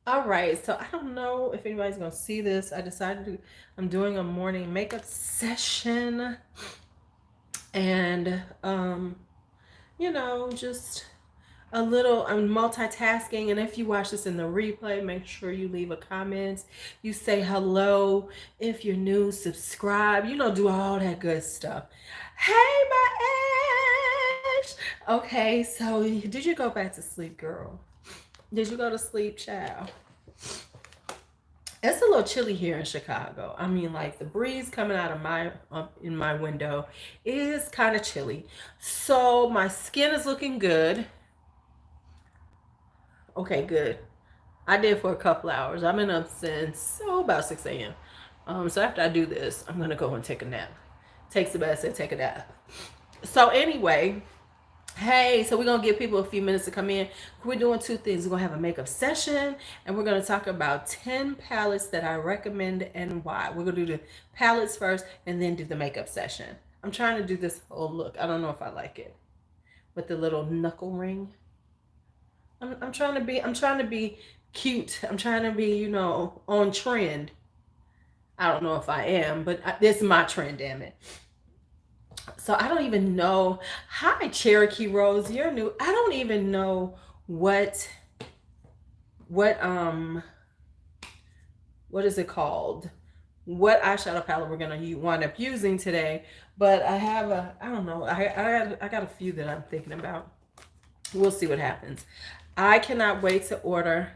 All right, so I don't know if anybody's gonna see this. I'm doing a morning makeup session, and just a little. I'm multitasking, and if you watch this in the replay, make sure you leave a comment. You say hello. If you're new, subscribe. Do all that good stuff. Hey, my Ash. Okay, so did you go back to sleep, girl? Did you go to sleep, child? It's a little chilly here in Chicago. I mean, like the breeze coming out of my in my window is kind of chilly. So my skin is looking good. Okay, good. I did for a couple hours. I've been up since about 6 a.m. So after I do this, I'm gonna go and take a nap. Takes the best and take a nap. So anyway, hey, so we're going to give people a few minutes to come in. We're doing two things. We're going to have a makeup session, and we're going to talk about 10 palettes that I recommend and why. We're going to do the palettes first and then do the makeup session. I'm trying to do this whole look. I don't know if I like it. With the little knuckle ring. I'm trying to be cute. I'm trying to be, on trend. I don't know if I am, but this is my trend, damn it. So I don't even know. Hi, Cherokee Rose. You're new. I don't even know what what um what is it called? What eyeshadow palette we're gonna wind up using today. But I don't know. I got a few that I'm thinking about. We'll see what happens. I cannot wait to order.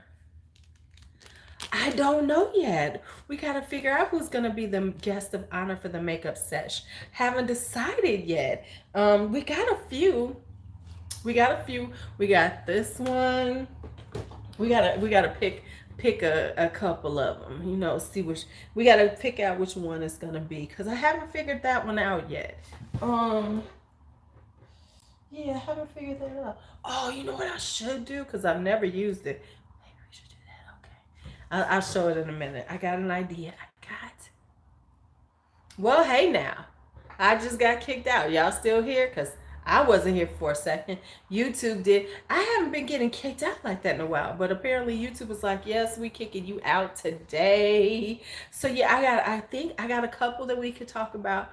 I don't know yet. We got to figure out who's going to be the guest of honor for the makeup sesh. Haven't decided yet. We got a few. We got a few. We got this one. We gotta pick a couple of them. See which we gotta pick out which one it's gonna be because I haven't figured that one out yet. Yeah, I haven't figured that out. Oh, you know what I should do because I've never used it. Maybe we should do that. Okay, I'll show it in a minute. I got an idea. Well, hey now, I just got kicked out. Y'all still here? Because I wasn't here for a second. YouTube did. I haven't been getting kicked out like that in a while, but apparently YouTube was like, yes, we kicking you out today. So yeah, I think I got a couple that we could talk about.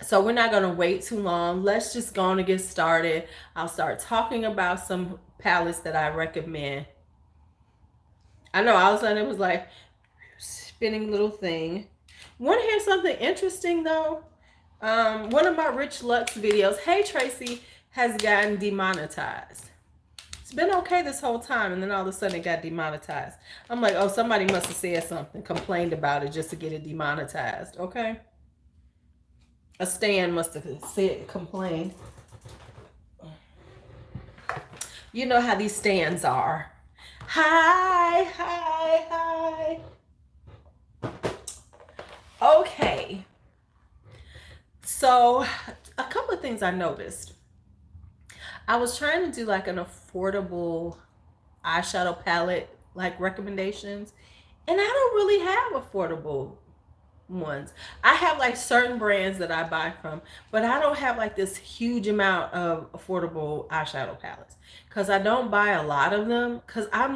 So we're not going to wait too long. Let's just go on and get started. I'll start talking about some palettes that I recommend. I know all of a sudden it was like spinning little thing. Want to hear something interesting though? One of my Rich Lux videos, hey Tracy, has gotten demonetized. It's been okay this whole time, and then all of a sudden it got demonetized. I'm like, oh, somebody must have said something, complained about it just to get it demonetized. Okay. A stan must have complained. You know how these stands are. Hi. Okay. So, a couple of things I noticed. I was trying to do like an affordable eyeshadow palette, like recommendations, and I don't really have affordable ones. I have like certain brands that I buy from, but I don't have like this huge amount of affordable eyeshadow palettes because I don't buy a lot of them because I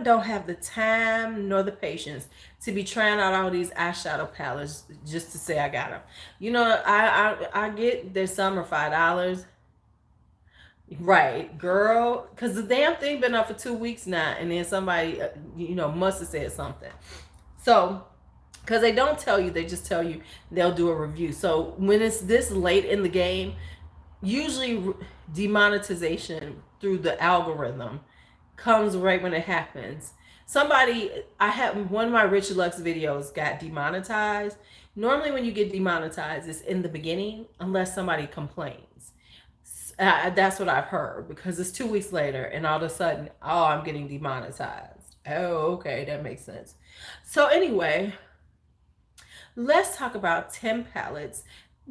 don't have the time nor the patience to be trying out all these eyeshadow palettes just to say I got them. I get their some are $5. Right, girl, because the damn thing been up for 2 weeks now, and then somebody must have said something. So because they don't tell you, they just tell you they'll do a review. So when it's this late in the game, usually demonetization through the algorithm comes right when it happens. I have one of my Rich Lux videos got demonetized. Normally when you get demonetized, it's in the beginning unless somebody complains. That's what I've heard because it's 2 weeks later and all of a sudden, oh, I'm getting demonetized. Oh, okay, that makes sense. So anyway, let's talk about 10 palettes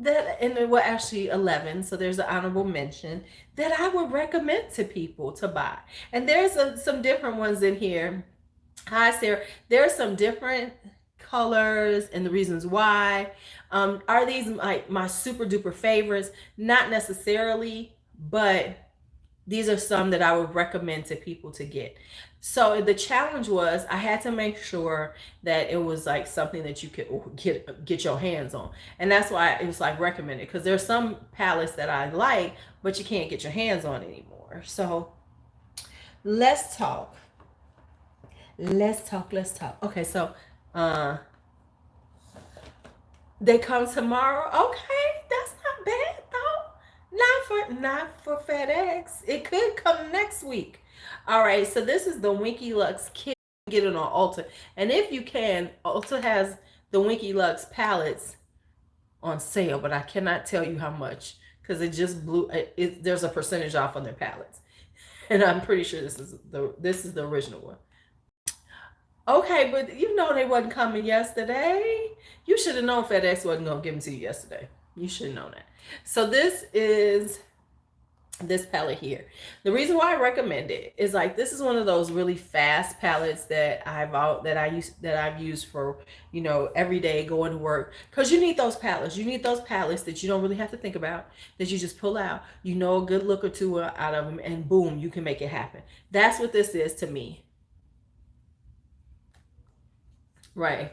actually 11, so there's an honorable mention that I would recommend to people to buy. And there's some different ones in here. Hi, Sarah. There's some different colors and the reasons why. Are these my super duper favorites? Not necessarily, but these are some that I would recommend to people to get. So the challenge was I had to make sure that it was like something that you could get your hands on. And that's why it was like recommended, because there's some palettes that I like, but you can't get your hands on anymore. So let's talk. Let's talk. Okay, so they come tomorrow. Okay, that's not bad though. Not for FedEx. It could come next week. All right, so this is the Winky Lux kit. Get it on Ulta, and if you can, Ulta has the Winky Lux palettes on sale, but I cannot tell you how much because it just blew. There's a percentage off on their palettes, and I'm pretty sure this is the original one. Okay, but you know they wasn't coming yesterday. You should have known FedEx wasn't gonna give them to you yesterday. You should have known that. So this is this palette here. The reason why I recommend it is like this is one of those really fast palettes that I've used for, you know, every day going to work, because you need those palettes. You need those palettes that you don't really have to think about, that you just pull out, you know, a good look or two out of them, and boom, you can make it happen. That's what this is to me. Right.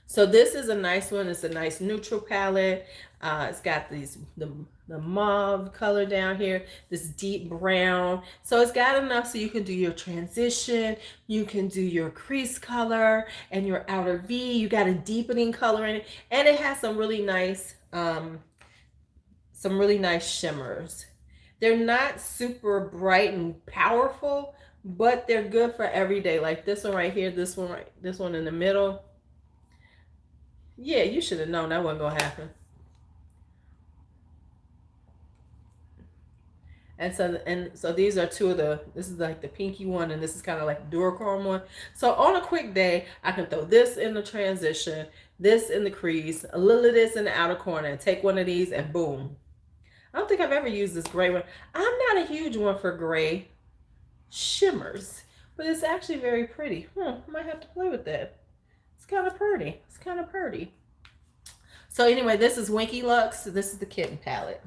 So this is a nice one. It's a nice neutral palette. It's got the mauve color down here, this deep brown. So it's got enough so you can do your transition, you can do your crease color and your outer V. You got a deepening color in it, and it has some really nice shimmers. They're not super bright and powerful, but they're good for every day. Like this one right here, this one in the middle. Yeah, you should have known that wasn't gonna happen. And so these are two of this is like the pinky one, and this is kind of like the duochrome one. So on a quick day, I can throw this in the transition, this in the crease, a little of this in the outer corner, and take one of these, and boom. I don't think I've ever used this gray one. I'm not a huge one for gray shimmers, but it's actually very pretty. I might have to play with that. It's kind of pretty. It's kind of pretty. So anyway, this is Winky Lux. This is the kitten palette.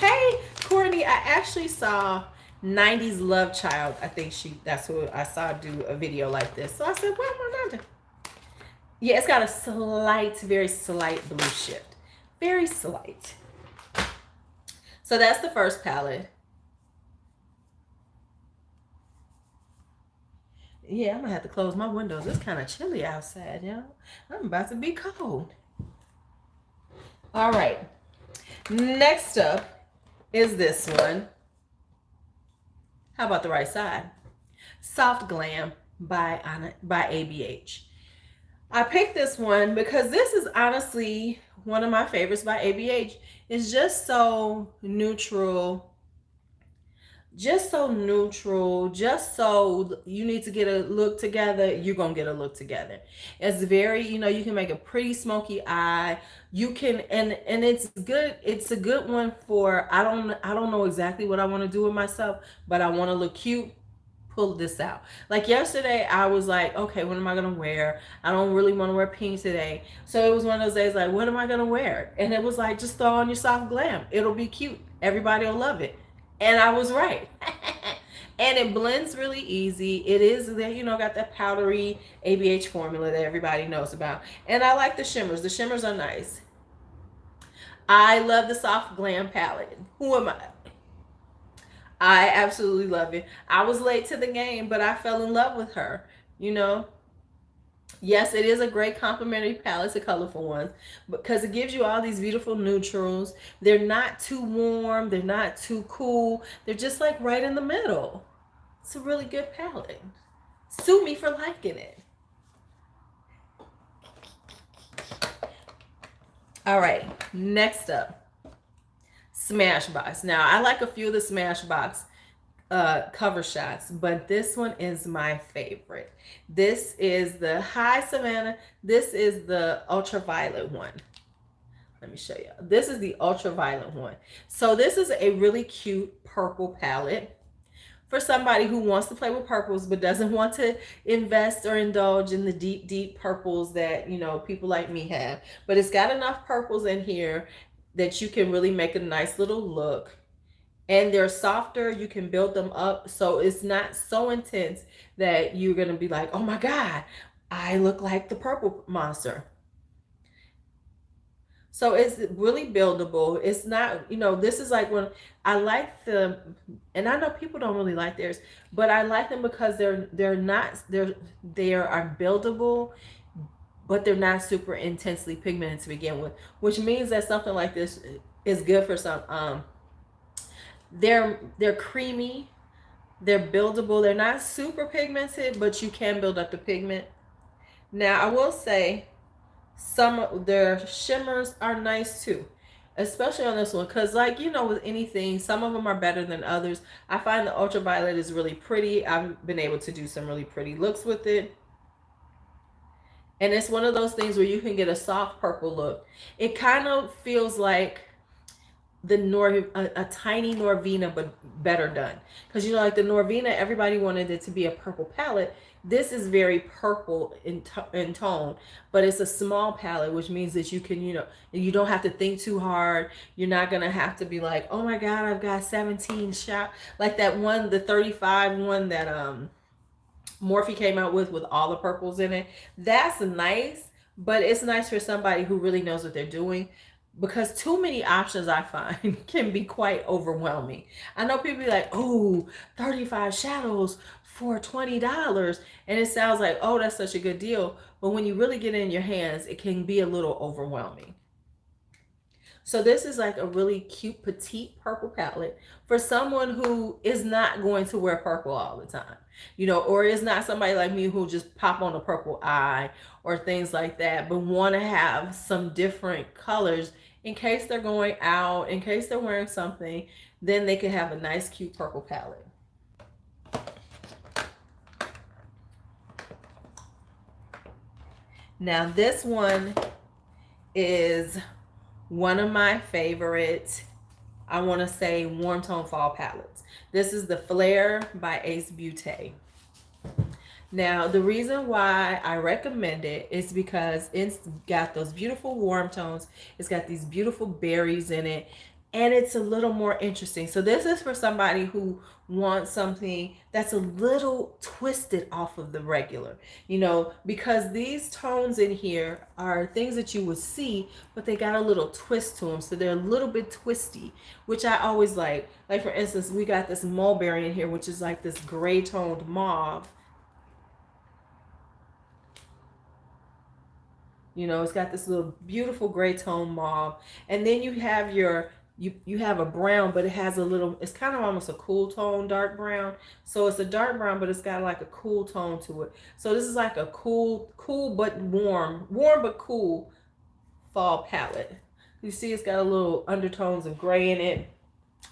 Hey, Courtney, I actually saw 90s Love Child. I think that's who I saw do a video like this. So I said, well, why not? Yeah, it's got a very slight blue shift. Very slight. So that's the first palette. Yeah, I'm gonna have to close my windows. It's kind of chilly outside, y'all. I'm about to be cold. All right. Next up is this one. How about the right side? Soft Glam by ABH. I picked this one because this is honestly one of my favorites by ABH. It's just so neutral. Just so you need to get a look together, you're gonna get a look together. It's very, you know, you can make a pretty smoky eye. You can, and it's good. It's a good one for, I don't know exactly what I want to do with myself, but I want to look cute. Pull this out. Like yesterday, I was like, okay, what am I gonna wear? I don't really want to wear pink today. So it was one of those days like, what am I gonna wear? And it was like, just throw on your Soft Glam. It'll be cute. Everybody will love it. And I was right. And it blends really easy. It is, you know, got that powdery ABH formula that everybody knows about. And I like the shimmers. The shimmers are nice. I love the Soft Glam palette. Who am I? I absolutely love it. I was late to the game, but I fell in love with her, you know. Yes, it is a great complementary palette, a colorful one, because it gives you all these beautiful neutrals. They're not too warm. They're not too cool. They're just like right in the middle. It's a really good palette. Sue me for liking it. All right, next up, Smashbox. Now, I like a few of the Smashbox cover shots, but this one is my favorite. This is the High Savannah. This is the ultraviolet one. Let me show you. This is the ultraviolet one. So this is a really cute purple palette. for somebody who wants to play with purples but doesn't want to invest or indulge in the deep, deep purples that, you know, people like me have. But it's got enough purples in here that you can really make a nice little look. And they're softer, you can build them up, so it's not so intense that you're gonna be like, oh my God, I look like the purple monster. So it's really buildable. It's not, you know, this is like when I like the, and I know people don't really like theirs, but I like them because they are buildable, but they're not super intensely pigmented to begin with, which means that something like this is good for some. They're creamy, they're buildable, they're not super pigmented, but you can build up the pigment. Now I will say some of their shimmers are nice too, especially on this one, because like, you know, with anything, some of them are better than others. I find the ultraviolet is really pretty. I've been able to do some really pretty looks with it, and it's one of those things where you can get a soft purple look. It kind of feels like a tiny Norvina, but better done, because you know, like the Norvina, everybody wanted it to be a purple palette. This is very purple in tone, but it's a small palette, which means that you can, you know, you don't have to think too hard. You're not gonna have to be like, oh my God, I've got 17 shot, like that one, the 35 one that Morphe came out with all the purples in it. That's nice, but it's nice for somebody who really knows what they're doing, because too many options, I find, can be quite overwhelming. I know people be like, oh, 35 shadows for $20, and it sounds like, oh, that's such a good deal, but when you really get in your hands, it can be a little overwhelming. So this is like a really cute petite purple palette for someone who is not going to wear purple all the time, you know, or is not somebody like me who just pop on a purple eye or things like that, but want to have some different colors in case they're going out, in case they're wearing something, then they can have a nice cute purple palette. Now this one is one of my favorite, I want to say, warm tone fall palettes. This is the Flare by Ace Beauté. Now, the reason why I recommend it is because it's got those beautiful warm tones. It's got these beautiful berries in it, and it's a little more interesting. So this is for somebody who wants something that's a little twisted off of the regular, you know, because these tones in here are things that you would see, but they got a little twist to them. So they're a little bit twisty, which I always like. Like for instance, we got this mulberry in here, which is like this gray toned mauve. You know, it's got this little beautiful gray tone mauve. And then you have your, you have a brown, but it has a little, it's kind of almost a cool tone dark brown. So it's a dark brown, but it's got like a cool tone to it. So this is like a cool but warm but cool fall palette. You see it's got a little undertones of gray in it.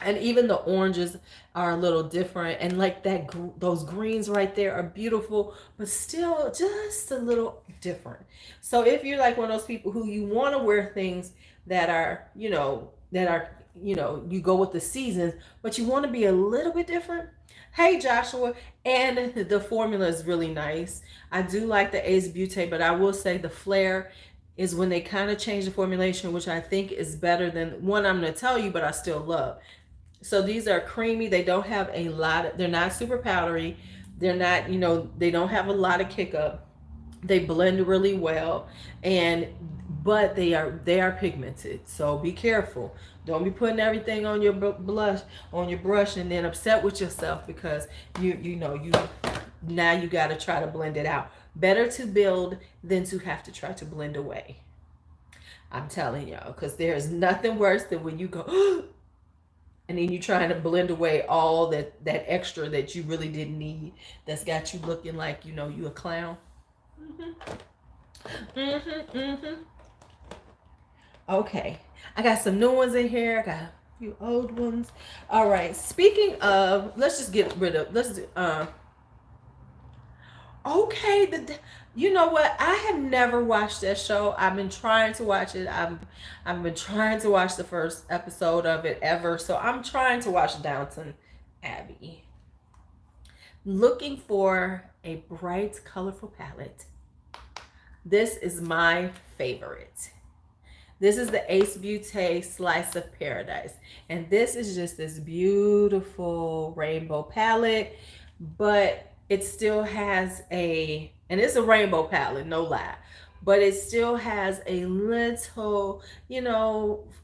And even the oranges are a little different, and like that, those greens right there are beautiful, but still just a little different. So if you're like one of those people who you want to wear things that are, you know, you go with the seasons, but you want to be a little bit different, hey Joshua, and the formula is really nice. I do like the Ace Beauté, but I will say the Flare is when they kind of change the formulation, which I think is better than one I'm going to tell you, but I still love. So these are creamy. They don't have a lot they're not super powdery. They're not, you know, they don't have a lot of kick up. They blend really well, but they are pigmented. So be careful. Don't be putting everything on your brush and then upset with yourself because you now you got to try to blend it out. Better to build than to have to try to blend away. I'm telling y'all, because there's nothing worse than when you go and then you're trying to blend away all that extra that you really didn't need, that's got you looking like, you know, you a clown. Okay, I got some new ones in here. I got a few old ones. All right, speaking of, let's just get rid of, okay, you know what? I have never watched that show. I've been trying to watch it. I've been trying to watch the first episode of it ever. So I'm trying to watch Downton Abbey. looking for a bright, colorful palette, this is my favorite. This is the Ace Beauté Slice of Paradise. And this is just this beautiful rainbow palette, but it still has and it's a rainbow palette, no lie, but it still has a little,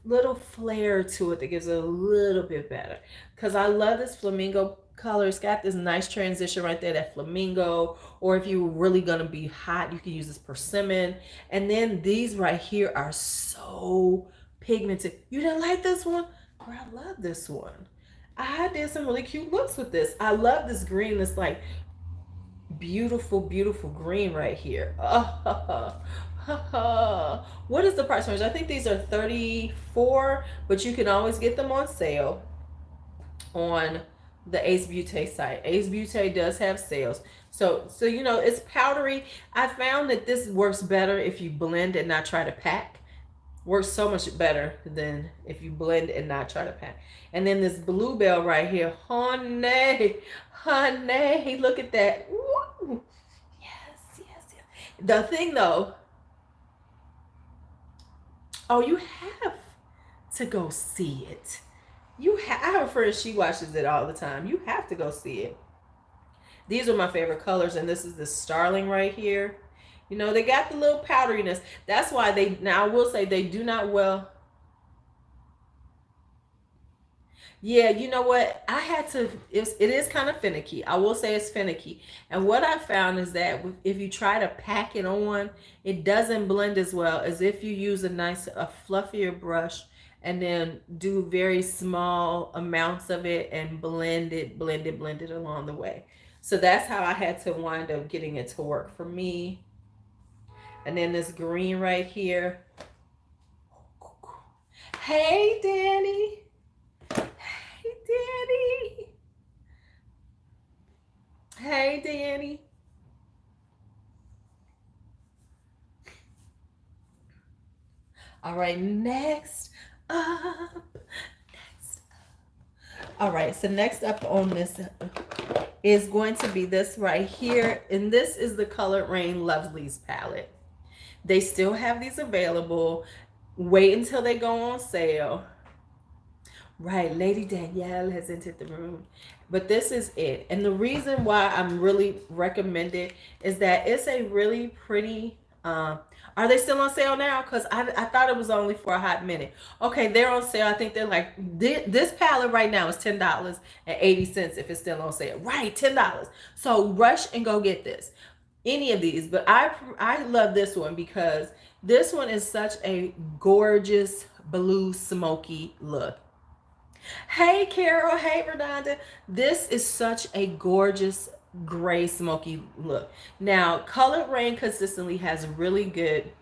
little flair to it that gives it a little bit better. Because I love this flamingo color. It's got this nice transition right there, that flamingo. Or if you're really gonna be hot, you can use this persimmon. And then these right here are so pigmented. You didn't like this one? Girl, I love this one. I did some really cute looks with this. I love this green. This like beautiful, beautiful green right here. What is the price range? I think these are $34, but you can always get them on sale on the Ace Beauté site. Ace Beauté does have sales. So it's powdery. I found that this works better if you blend and not try to pack. Works so much better than if you blend and not try to pack. And then this bluebell right here, honey, look at that. Ooh. Yes. The thing though, you have to go see it. I have a friend, she watches it all the time. You have to go see it. These are my favorite colors, and this is the Starling right here. They got the little powderiness. That's why now I will say they do not Yeah, you know what? It is kind of finicky. I will say it's finicky. And what I found is that if you try to pack it on, it doesn't blend as well as if you use a fluffier brush and then do very small amounts of it and blend it along the way. So that's how I had to wind up getting it to work for me. And then this green right here. Hey, Danny. Hey, Danny. All right, next up. All right, so next up on this is going to be this right here. And this is the Colored Rain Lovelies palette. They still have these available. Wait until they go on sale. Right, Lady Danielle has entered the room. But this is it. And the reason why I'm really recommended is that it's a really pretty are they still on sale now? Because I thought it was only for a hot minute. Okay, they're on sale. I think they're like this palette right now is $10.80 if it's still on sale. Right, $10. So rush and go get this. Any of these, but I love this one because this one is such a gorgeous blue smoky look. Hey, Carol. Hey, Redonda. This is such a gorgeous gray smoky look. Now, Colored Rain consistently has really good.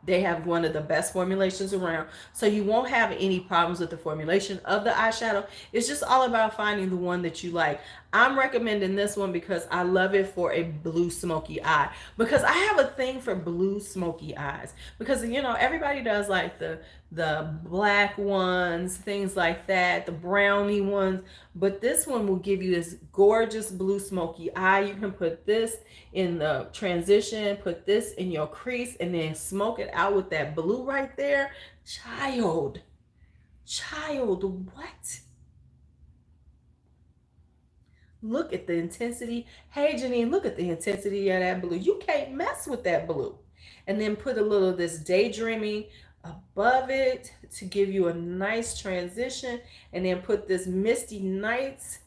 They have one of the best formulations around. So you won't have any problems with the formulation of the eyeshadow. It's just all about finding the one that you like. I'm recommending this one because I love it for a blue smoky eye. Because I have a thing for blue smoky eyes. Because, everybody does like the black ones, things like that, the brownie ones. But this one will give you this gorgeous blue smoky eye. You can put this in the transition, put this in your crease, and then smoke it out with that blue right there. Child, what? Look at the intensity. Hey, Janine, look at the intensity of that blue. You can't mess with that blue. And then put a little of this daydreaming above it to give you a nice transition. And then put this Misty Nights.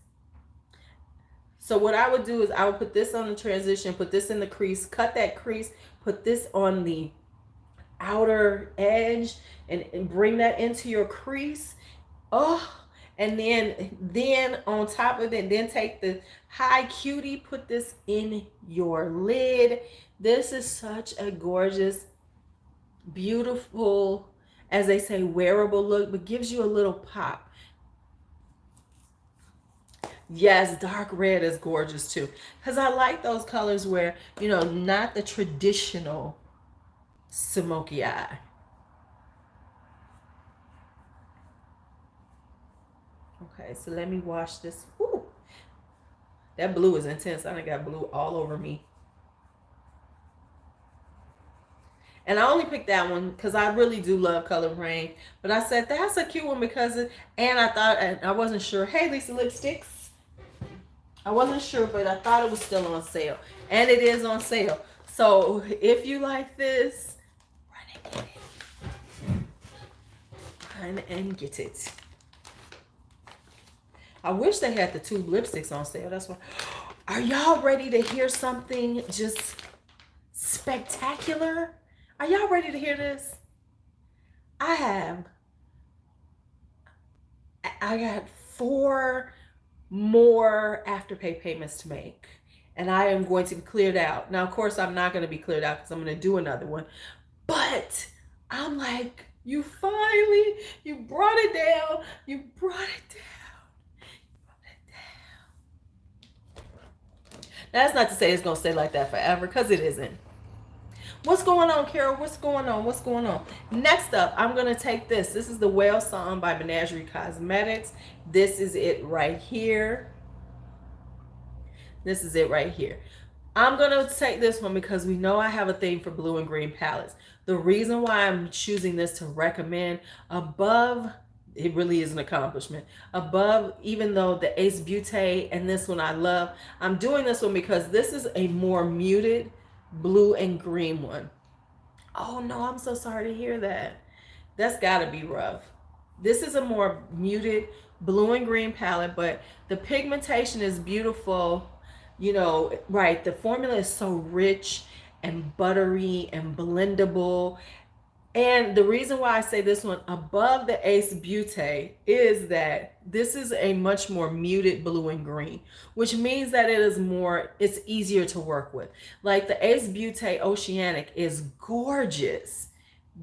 So what I would do is I would put this on the transition, put this in the crease, cut that crease, put this on the outer edge and bring that into your crease. And then on top of it, then take the High Cutie, put this in your lid. This is such a gorgeous, beautiful, as they say, wearable look, but gives you a little pop. Yes, dark red is gorgeous too. Because I like those colors where, not the traditional smoky eye. Okay, so let me wash this. Ooh, That blue is intense. I done got blue all over me. And I only picked that one because I really do love Color Rain. But I said, that's a cute one because and I thought, and I wasn't sure. Hey, Lisa Lipsticks. I wasn't sure, but I thought it was still on sale. And it is on sale. So if you like this, run and get it. Run and get it. I wish they had the tube lipsticks on sale. That's why. Are y'all ready to hear something just spectacular? Are y'all ready to hear this? I got 4 more Afterpay payments to make, and I am going to be cleared out. Now, of course, I'm not going to be cleared out because I'm going to do another one. But I'm like, you brought it down. You brought it down. That's not to say it's going to stay like that forever, because it isn't. What's going on, Carol? What's going on? What's going on? Next up, I'm going to take this. This is the Whale Song by Menagerie Cosmetics. This is it right here. This is it right here. I'm going to take this one because we know I have a thing for blue and green palettes. The reason why I'm choosing this to recommend above, it really is an accomplishment, above, even though the Ace Beauté and this one I love, I'm doing this one because this is a more muted blue and green one. Oh no, I'm so sorry to hear that. That's got to be rough. This is a more muted blue and green palette, but the pigmentation is beautiful. You know, right, the formula is so rich and buttery and blendable. And the reason why I say this one above the Ace Beauté is that this is a much more muted blue and green, which means that it's easier to work with. Like the Ace Beauté Oceanic is gorgeous,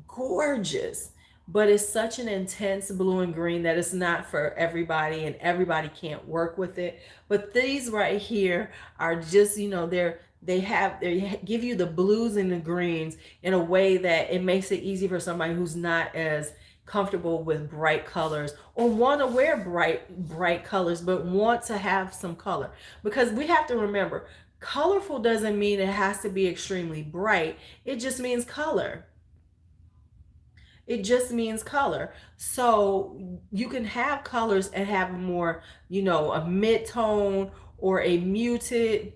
gorgeous, but it's such an intense blue and green that it's not for everybody, and everybody can't work with it. But these right here are just, you know, they give you the blues and the greens in a way that it makes it easy for somebody who's not as comfortable with bright colors, or want to wear bright colors but want to have some color. Because we have to remember, colorful doesn't mean it has to be extremely bright. It just means color. It just means color. So you can have colors and have more, you know, a mid-tone or a muted.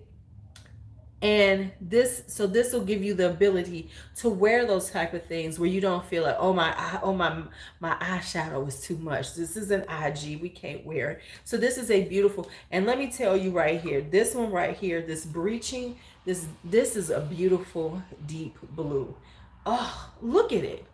And this will give you the ability to wear those type of things where you don't feel like, my eyeshadow is too much. This is an IG, we can't wear it. So this is a beautiful, and let me tell you right here, this one right here, this breaching, this is a beautiful deep blue. Oh, look at it.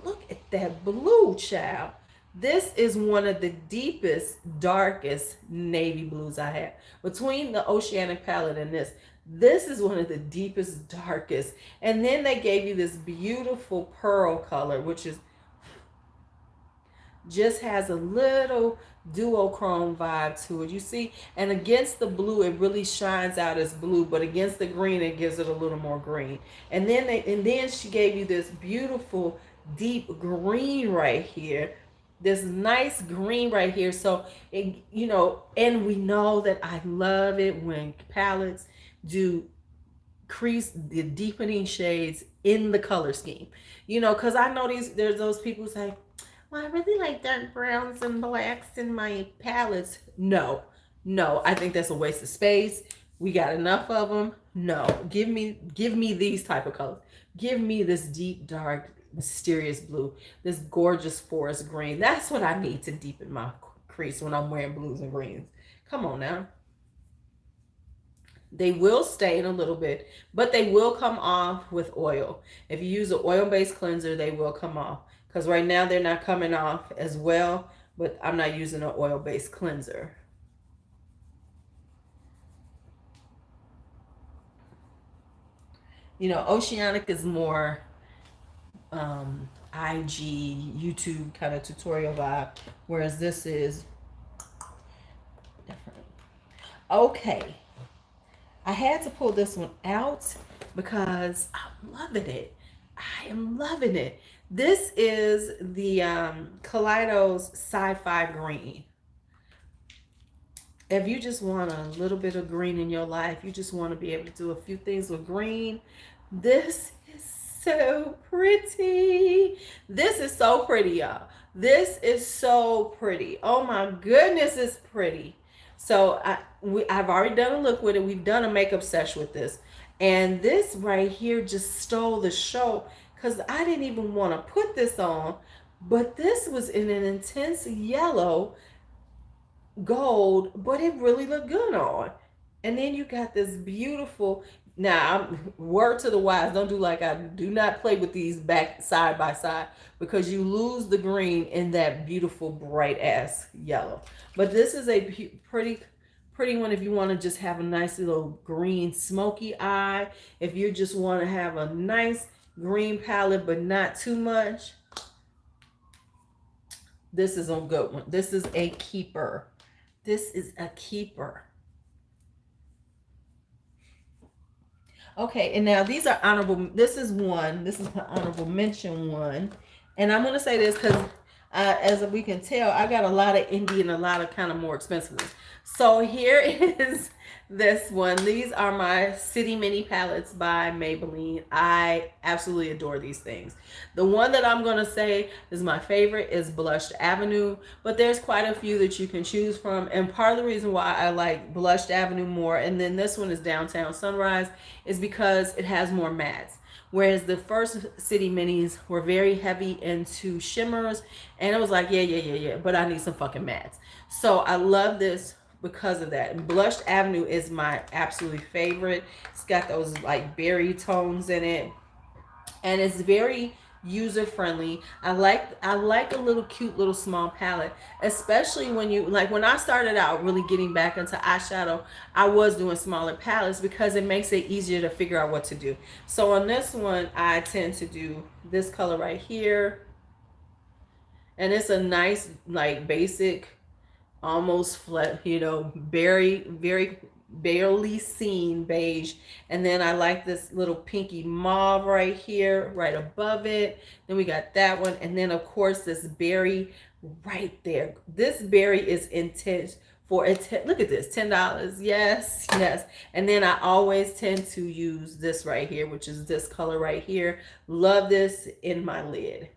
Look at that blue, child. This is one of the deepest, darkest navy blues I have. Between the Oceanic palette and this is one of the deepest, darkest. And then they gave you this beautiful pearl color, which is just has a little duochrome vibe to it. You see? And against the blue, it really shines out as blue, but against the green, it gives it a little more green. And then she gave you this beautiful, deep green right here. This nice green right here. So it, you know, and we know that I love it when palettes do crease the deepening shades in the color scheme, you know, because I know there's those people who say, well, I really like dark browns and blacks in my palettes. No, I think that's a waste of space. We got enough of them. No, give me these type of colors. Give me this deep, dark, mysterious blue, this gorgeous forest green. That's what I need to deepen my crease when I'm wearing blues and greens. Come on now. They will stain a little bit, but they will come off with oil. If you use an oil-based cleanser, they will come off. Because right now they're not coming off as well, but I'm not using an oil-based cleanser. You know, Oceanic is more IG, YouTube kind of tutorial vibe, whereas this is different. Okay, I had to pull this one out because I'm loving it. I am loving it. This is the Kaleidos Sci-Fi Green. if you just want a little bit of green in your life, you just want to be able to do a few things with green, this is so pretty. This is so pretty, y'all. This is so pretty. Oh my goodness, it's pretty. So I've already done a look with it. We've done a makeup sesh with this. And this right here just stole the show because I didn't even want to put this on. But this was in an intense yellow gold, but it really looked good on. And then you got this beautiful. Now, word to the wise, don't do like I do. Do not play with these back side by side because you lose the green in that beautiful bright ass yellow. But this is a pretty one if you want to just have a nice little green smoky eye. If you just want to have a nice green palette but not too much, this is a good one. This is a keeper. This is a keeper. Okay, and now these are honorable. This is one. This is the honorable mention one. And I'm going to say this because as we can tell, I got a lot of indie and a lot of kind of more expensive ones. So here is this one. These are my City Mini palettes by Maybelline. I absolutely adore these things. The one that I'm going to say is my favorite is Blushed Avenue, but there's quite a few that you can choose from. And part of the reason why I like Blushed Avenue more, and then this one is Downtown Sunrise, is because it has more mattes. Whereas the first City Minis were very heavy into shimmers, and it was like, yeah, but I need some fucking mattes. So I love this because of that. And Blushed Avenue is my absolutely favorite. It's got those like berry tones in it, and it's very user friendly. I like a little cute little small palette, especially when you like when I started out really getting back into eyeshadow, I was doing smaller palettes because it makes it easier to figure out what to do. So on this one, I tend to do this color right here, and it's a nice like basic almost flat, very barely seen beige. And then I like this little pinky mauve right here, right above it. Then we got that one. And then of course this berry right there. This berry is intense for it. Look at this, $10. Yes. And then I always tend to use this right here, which is this color right here. Love this in my lid.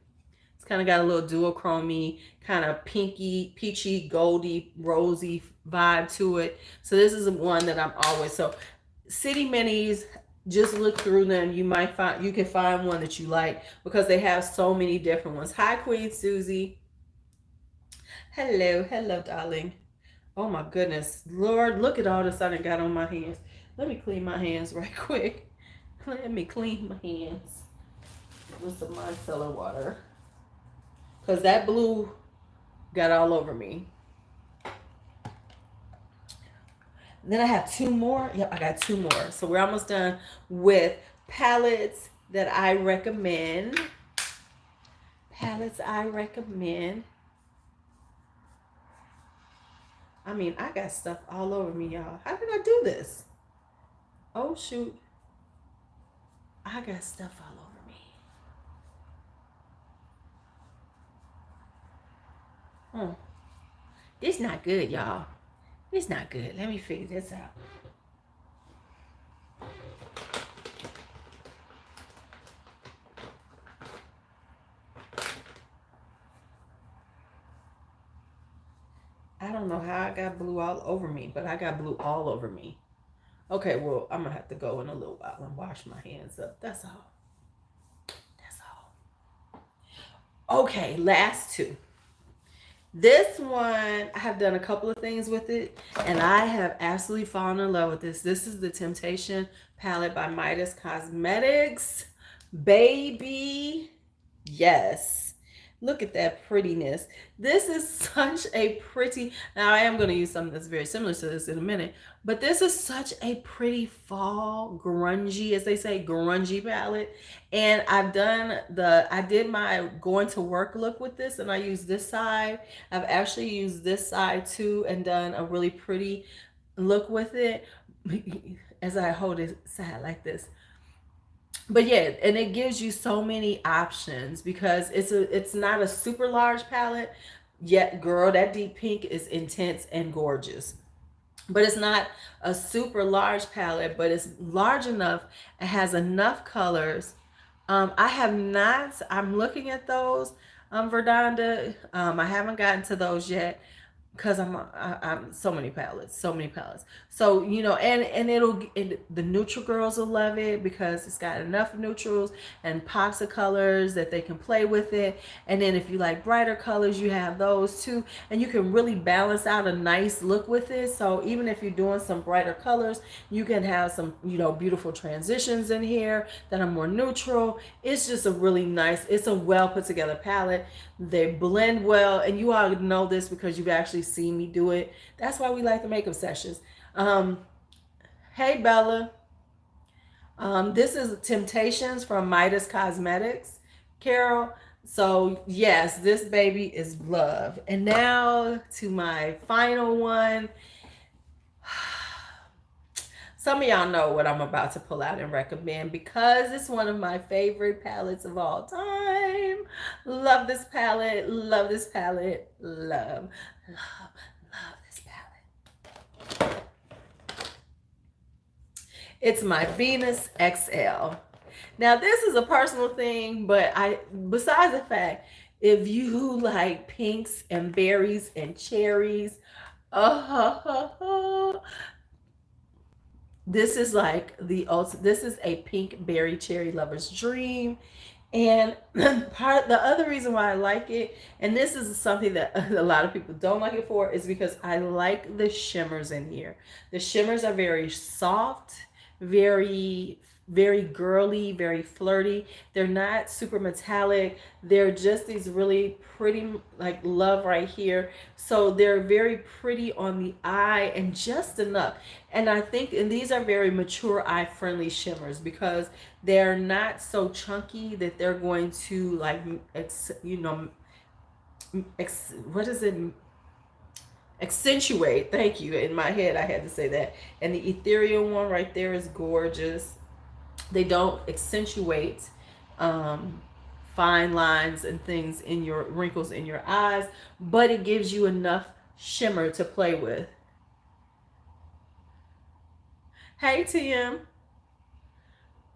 Kind of got a little duochrome, kind of pinky, peachy, goldy, rosy vibe to it. So this is one that I'm always, so City Minis, just look through them. You can find one that you like because they have so many different ones. Hi, Queen Susie. Hello, darling. Oh my goodness. Lord, look at all this I done got on my hands. Let me clean my hands right quick. Let me clean my hands with some micellar water. Because that blue got all over me. And then I have two more. Yep, I got two more. So we're almost done with palettes that I recommend. Palettes I recommend. I mean, I got stuff all over me, y'all. How did I do this? Oh, shoot. I got stuff all over. This not good, y'all. It's not good. Let me figure this out. I don't know how I got blue all over me, but I got blue all over me. Okay, well, I'm going to have to go in a little while and wash my hands up. That's all. Okay, last two. This one, I have done a couple of things with it, and I have absolutely fallen in love with this. This is the Temptation palette by Midas Cosmetics. Baby, yes. Look at that prettiness. This is such a pretty, now I am going to use something that's very similar to this in a minute, but this is such a pretty fall, grungy, as they say, grungy palette. And I did my going to work look with this, and I used this side. I've actually used this side too and done a really pretty look with it as I hold it side like this. But yeah, and it gives you so many options because it's not a super large palette. Yet, girl, that deep pink is intense and gorgeous. but it's not a super large palette, but it's large enough. It has enough colors. I have not, I'm looking at those, Verdanda. I haven't gotten to those yet, because I'm so many palettes, so many palettes. So and the neutral girls will love it because it's got enough neutrals and pops of colors that they can play with it. And then if you like brighter colors, you have those too, and you can really balance out a nice look with it. So even if you're doing some brighter colors, you can have some beautiful transitions in here that are more neutral. It's just a really nice, it's a well put together palette. They blend well, and you all know this because you've actually seen me do it. That's why we like the makeup sessions. Hey Bella, this is Temptations from Midas Cosmetics, Carol. So yes, this baby is love. And now to my final one. Some of y'all know what I'm about to pull out and recommend because it's one of my favorite palettes of all time. Love this palette. Love this palette. Love this palette. It's my Venus XL. Now this is a personal thing, but besides the fact, if you like pinks and berries and cherries, this is like this is a pink berry cherry lover's dream. And the other reason why I like it, and this is something that a lot of people don't like it for, is because I like the shimmers in here. The shimmers are very soft, very very girly, very flirty. They're not super metallic. They're just these really pretty, like love right here. So they're very pretty on the eye and just enough. And I think, and these are very mature eye friendly shimmers because they're not so chunky that they're going to like, what is it? Accentuate. Thank you. In my head, I had to say that. And the ethereal one right there is gorgeous. They don't accentuate fine lines and things in your wrinkles in your eyes, but it gives you enough shimmer to play with. Hey Tim,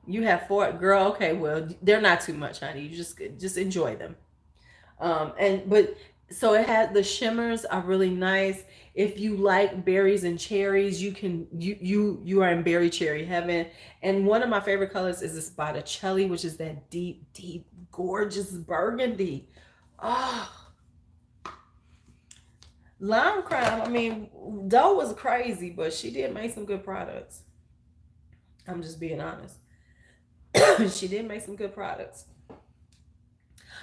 you have 4, girl. Okay, well they're not too much, honey. You just enjoy them. But so it has, the shimmers are really nice. If you like berries and cherries, you are in berry cherry heaven. And one of my favorite colors is this Botticelli, which is that deep gorgeous burgundy. Oh, Lime Crime, I mean, Doe was crazy, but she did make some good products. I'm just being honest. She did make some good products.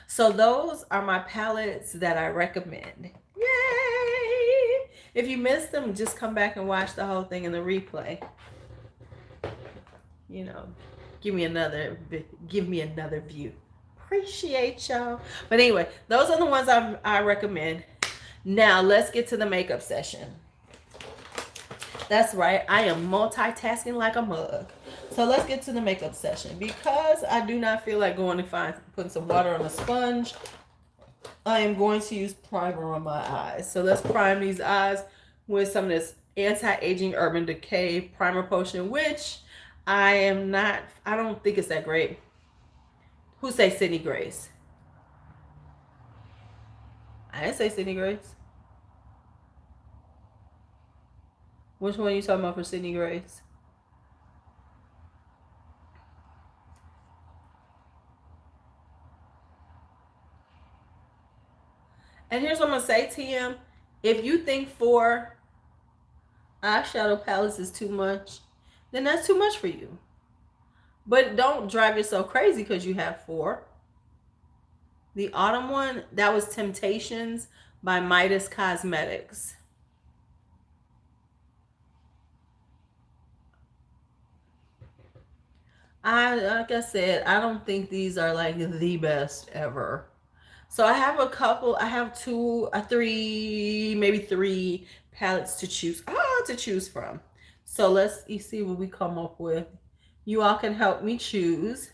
So those are my palettes that I recommend. Yay! If you missed them, just come back and watch the whole thing in the replay. Give me another view. Appreciate y'all. But anyway, those are the ones I recommend. Now let's get to the makeup session. That's right, I am multitasking like a mug. So let's get to the makeup session. Because I do not feel like putting some water on a sponge, I am going to use primer on my eyes. So let's prime these eyes with some of this anti-aging Urban Decay primer potion, which I don't think it's that great. Who say Sydney Grace? I didn't say Sydney Grace. Which one are you talking about for Sydney Grace? And here's what I'm going to say, TM. If you think 4 eyeshadow palettes is too much, then that's too much for you. But don't drive yourself crazy because you have 4. The autumn one, that was Temptations by Midas Cosmetics. Like I said, I don't think these are like the best ever. So I have a couple, I have 2 or 3, maybe 3 palettes to choose from. So let's see what we come up with. You all can help me choose.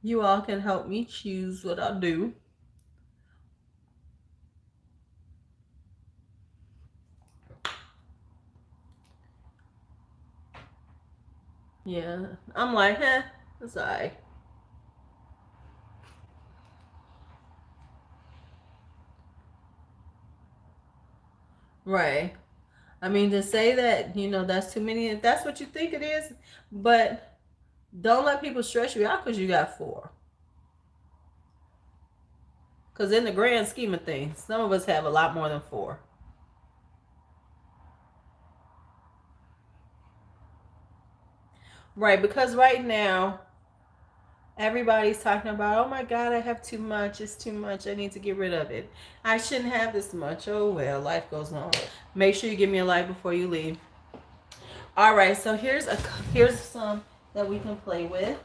You all can help me choose what I'll do. Yeah. I'm like, it's all right. Right. I mean, to say that, that's too many, if that's what you think it is, but don't let people stress you out because you got four. Because in the grand scheme of things, some of us have a lot more than four. Right. Because right now, everybody's talking about, oh my God, I have too much. It's too much. I need to get rid of it. I shouldn't have this much. Oh, well, life goes on. Make sure you give me a like before you leave. All right. So here's some that we can play with.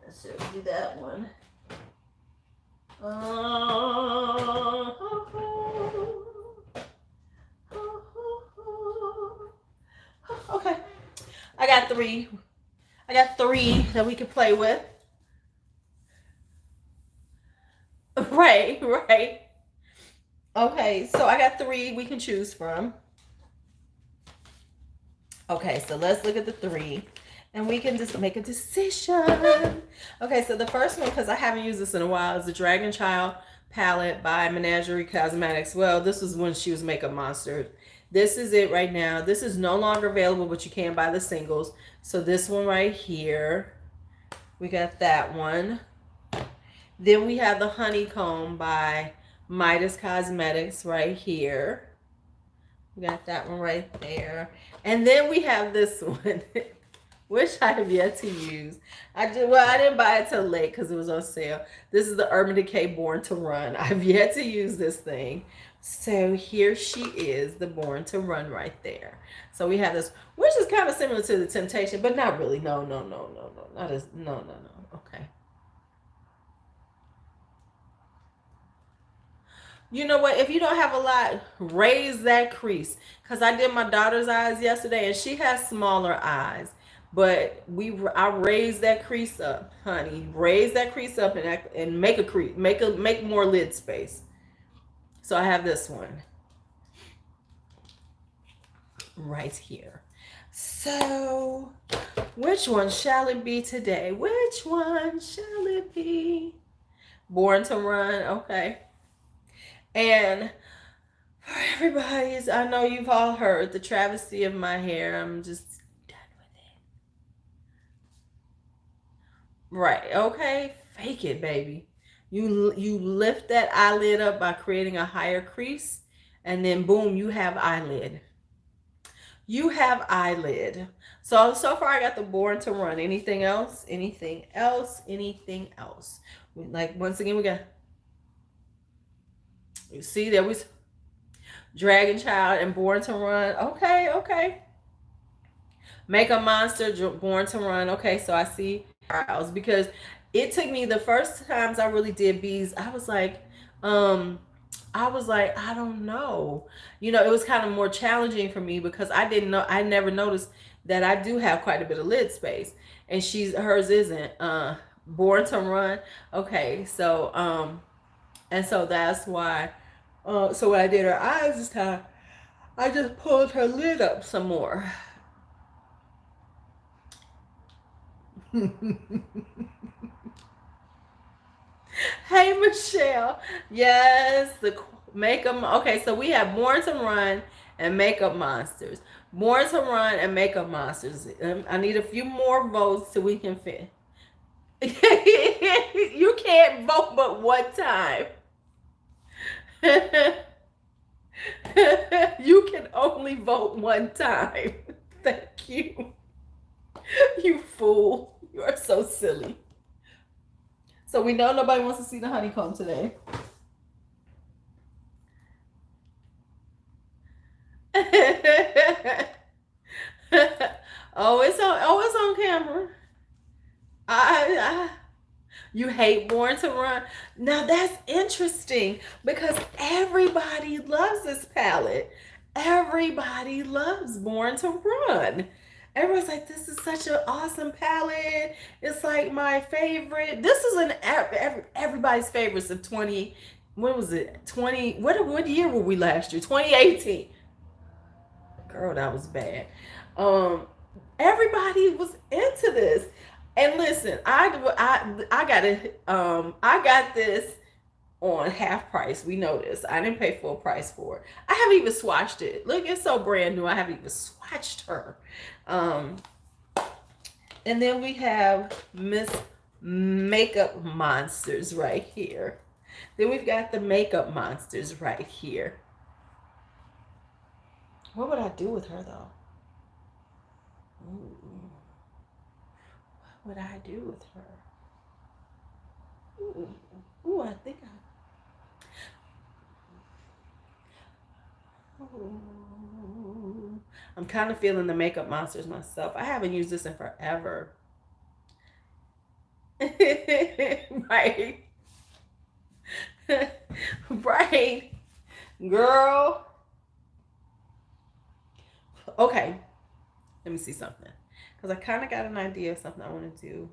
Let's do that one. Okay. I got three. I got three that we can play with. Right, right. Okay, so I got three we can choose from. Okay, so let's look at the three and we can just make a decision. Okay, so the first one, because I haven't used this in a while, is the Dragon Child palette by Menagerie Cosmetics. Well, this was when she was Makeup Monster. This is it right now. This is no longer available, but you can buy the singles. So this one right here, we got that one. Then we have the Honeycomb by Midas Cosmetics right here. We got that one right there. And then we have this one, which I have yet to use. I didn't buy it till late because it was on sale. This is the Urban Decay Born to Run. I've yet to use this thing. So here she is, the Born to Run right there. So we have this, which is kind of similar to the Temptation, but not really. No. Not as, no. Okay. You know what? If you don't have a lot, raise that crease. Because I did my daughter's eyes yesterday, and she has smaller eyes. But I raised that crease up, honey. Raise that crease up and make a crease, make more lid space. So I have this one right here. So, which one shall it be today? Which one shall it be? Born to Run. Okay. And for everybody's, I know you've all heard the travesty of my hair. I'm just done with it. Right. Okay. Fake it, baby. You lift that eyelid up by creating a higher crease, and then boom, you have eyelid. You have eyelid. So far I got the Born to Run. Anything else? Anything else? Anything else? Like, once again, we got, you see, there was Dragon Child and Born to Run. Okay. Makeup Monster, Born to Run. Okay, so I see eyebrows, because it took me, the first times I really did bees, I was like, I don't know. It was kind of more challenging for me because I never noticed that I do have quite a bit of lid space, and hers isn't. Born to Run. Okay, so and so that's why. So when I did her eyes this time, I just pulled her lid up some more. Hey, Michelle. Yes, the Makeup. Okay, so we have Born to Run and Makeup Monsters. Born to Run and Makeup Monsters. I need a few more votes so we can fit. You can't vote but one time. You can only vote one time. Thank you. You fool. You are so silly. So we know nobody wants to see the honeycomb today. It's on camera. You hate Born to Run. Now that's interesting because everybody loves this palette. Everybody loves Born to Run. Everyone's like, this is such an awesome palette. It's like my favorite. This is everybody's favorites of 20. When was it? 20. What year were we last year? 2018. Girl, that was bad. Um, Everybody was into this. And listen, I got it. I got this on half price. We know this. I didn't pay full price for it. I haven't even swatched it. Look, it's so brand new. I haven't even swatched her. Um, and then we have Miss Makeup Monsters right here. Then we've got the Makeup Monsters right here. What would I do with her though? Ooh, what would I do with her? Ooh, I think I'm kind of feeling the Makeup Monsters myself. I haven't used this in forever. Right. Right. Girl. Okay. Let me see something. Because I kind of got an idea of something I want to do.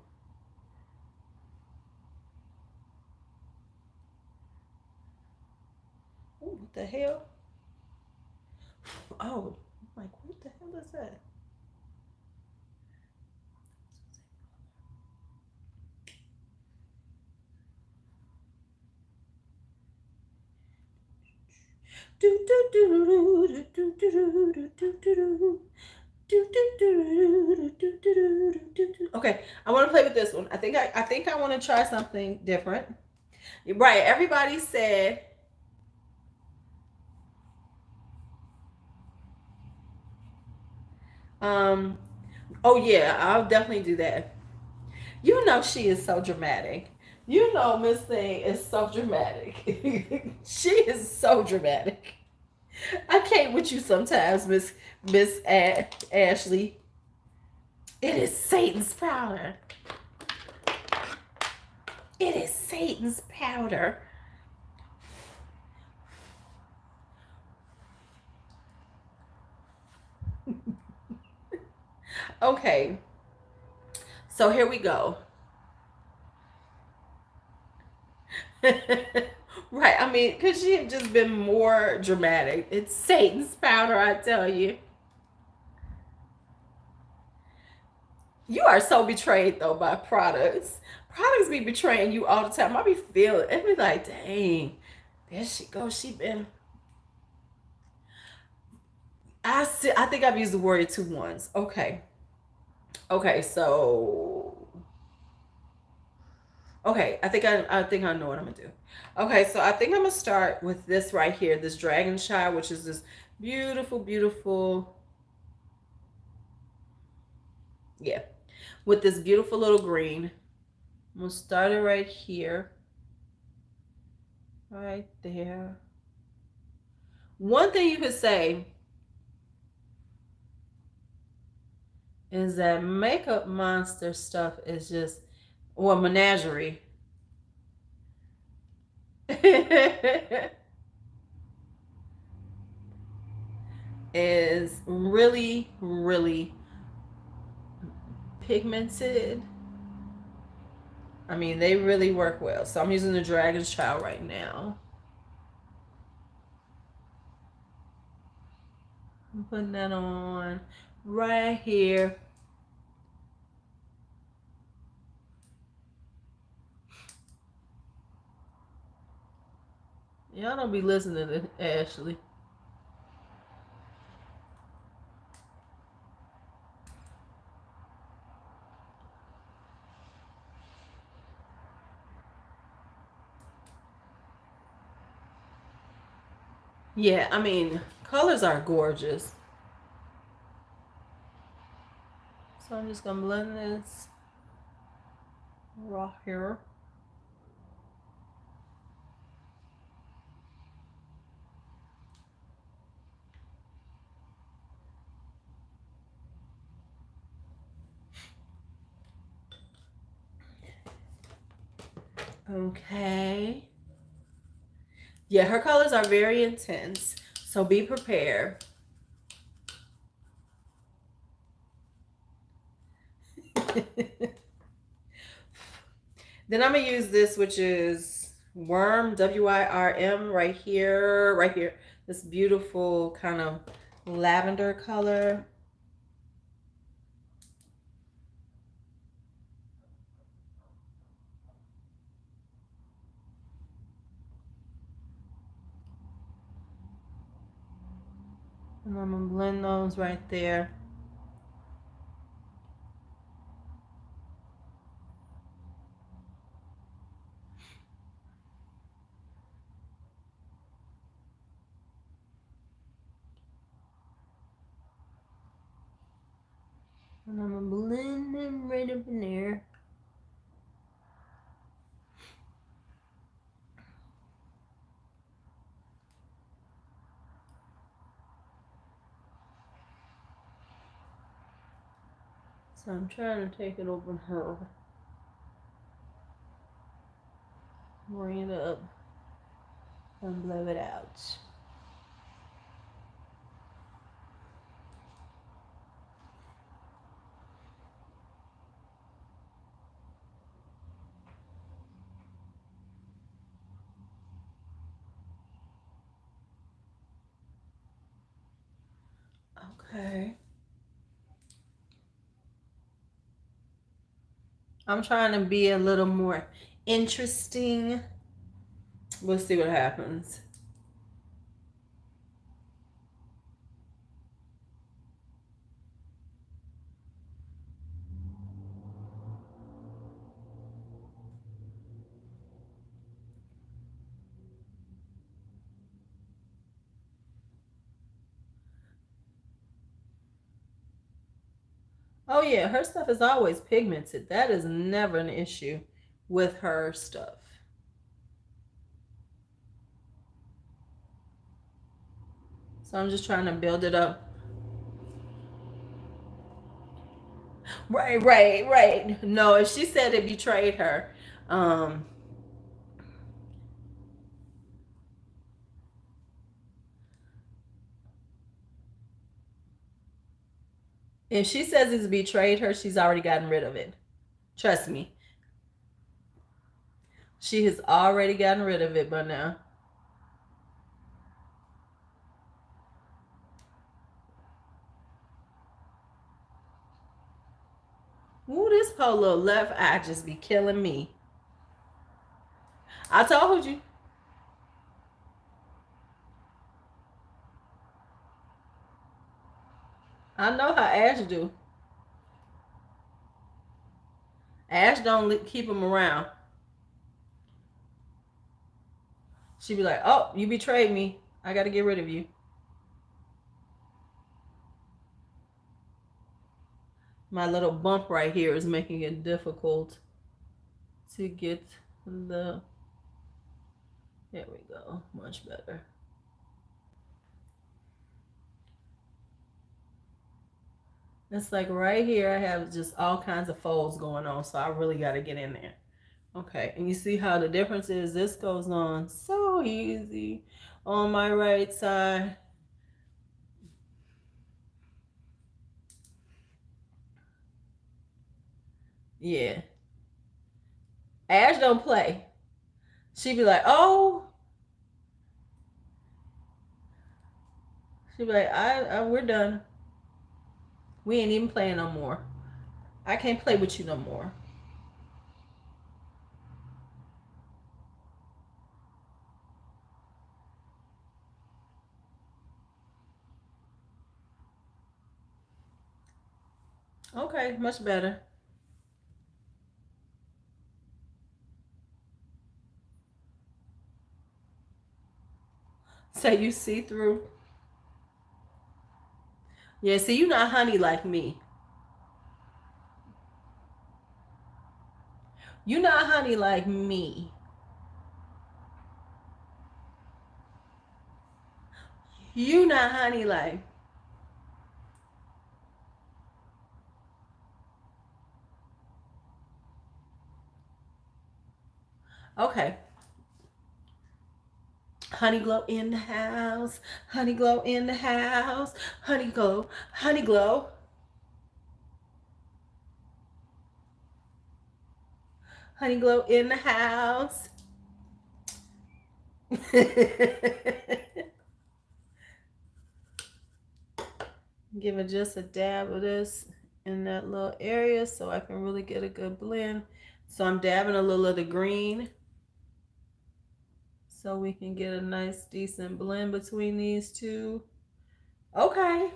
Ooh, what the hell? Oh, I'm like, what the hell is that? Okay, I want to play with this one. I think I want to try something different. Right, everybody said oh yeah, I'll definitely do that. You know she is so dramatic. You know Miss Thing is so dramatic. She is so dramatic. I can't with you sometimes, Miss Ashley. It is Satan's powder. It is Satan's powder. Okay. So here we go. Right. I mean, could she have just been more dramatic? It's Satan's powder, I tell you. You are so betrayed though by products. Products be betraying you all the time. I be feeling it. Be like, dang, there she goes. She been. I think I've used the word two once. Okay. Okay. So. Okay. I think I know what I'm gonna do. Okay. So I think I'm gonna start with this right here. This Dragon Child, which is this beautiful, beautiful. Yeah. With this beautiful little green. I'm gonna start it right here. Right there. One thing you could say is that Makeup Monster stuff is just, or menagerie. Is really, really pigmented. I mean, they really work well. So I'm using the Dragon's Child right now. I'm putting that on right here. Y'all don't be listening to Ashley. Yeah, I mean, colors are gorgeous. So I'm just gonna blend this raw here. Okay. Yeah, her colors are very intense, so be prepared. Then I'm gonna use this, which is Worm, W-I-R-M, right here, right here. This beautiful kind of lavender color. And I'm gonna blend those right there. And I'm gonna blend them right up in there. So I'm trying to take it over her. Bring it up and blow it out. Okay. I'm trying to be a little more interesting. We'll see what happens. Oh yeah, her stuff is always pigmented. That is never an issue with her stuff. So I'm just trying to build it up. Right. No, if she said it betrayed her, um, if she says it's betrayed her, she's already gotten rid of it. Trust me. She has already gotten rid of it by now. Ooh, this poor little left eye just be killing me. I told you. I know how Ash do. Ash don't keep him around. She be like, oh, you betrayed me. I got to get rid of you. My little bump right here is making it difficult to get the... There we go. Much better. It's like right here I have just all kinds of folds going on, so I really got to get in there. Okay, and you see how the difference is? This goes on so easy on my right side. Yeah. Ash don't play. She be like, oh. She be like, we're done. We ain't even playing no more. I can't play with you no more. Okay, much better. So you see through. Yeah, see, you not honey like me. You not honey like me. You not honey like. Okay. Honey glow in the house. Honey glow in the house. Honey glow. Honey glow. Honey Glow in the house. Give it just a dab of this in that little area so I can really get a good blend. So I'm dabbing a little of the green so we can get a nice decent blend between these two. Okay.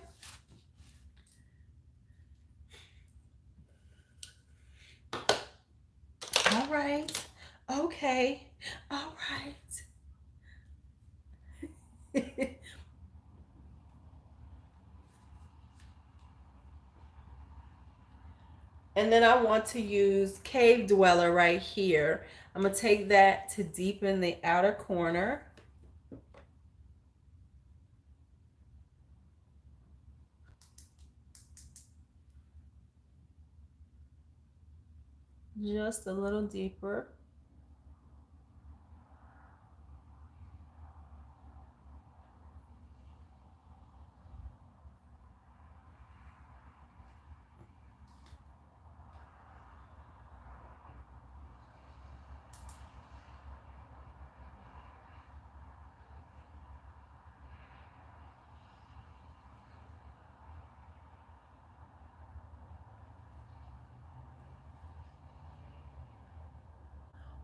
All right. Okay. All right. And then I want to use Cave Dweller right here. I'm going to take that to deepen the outer corner. Just a little deeper.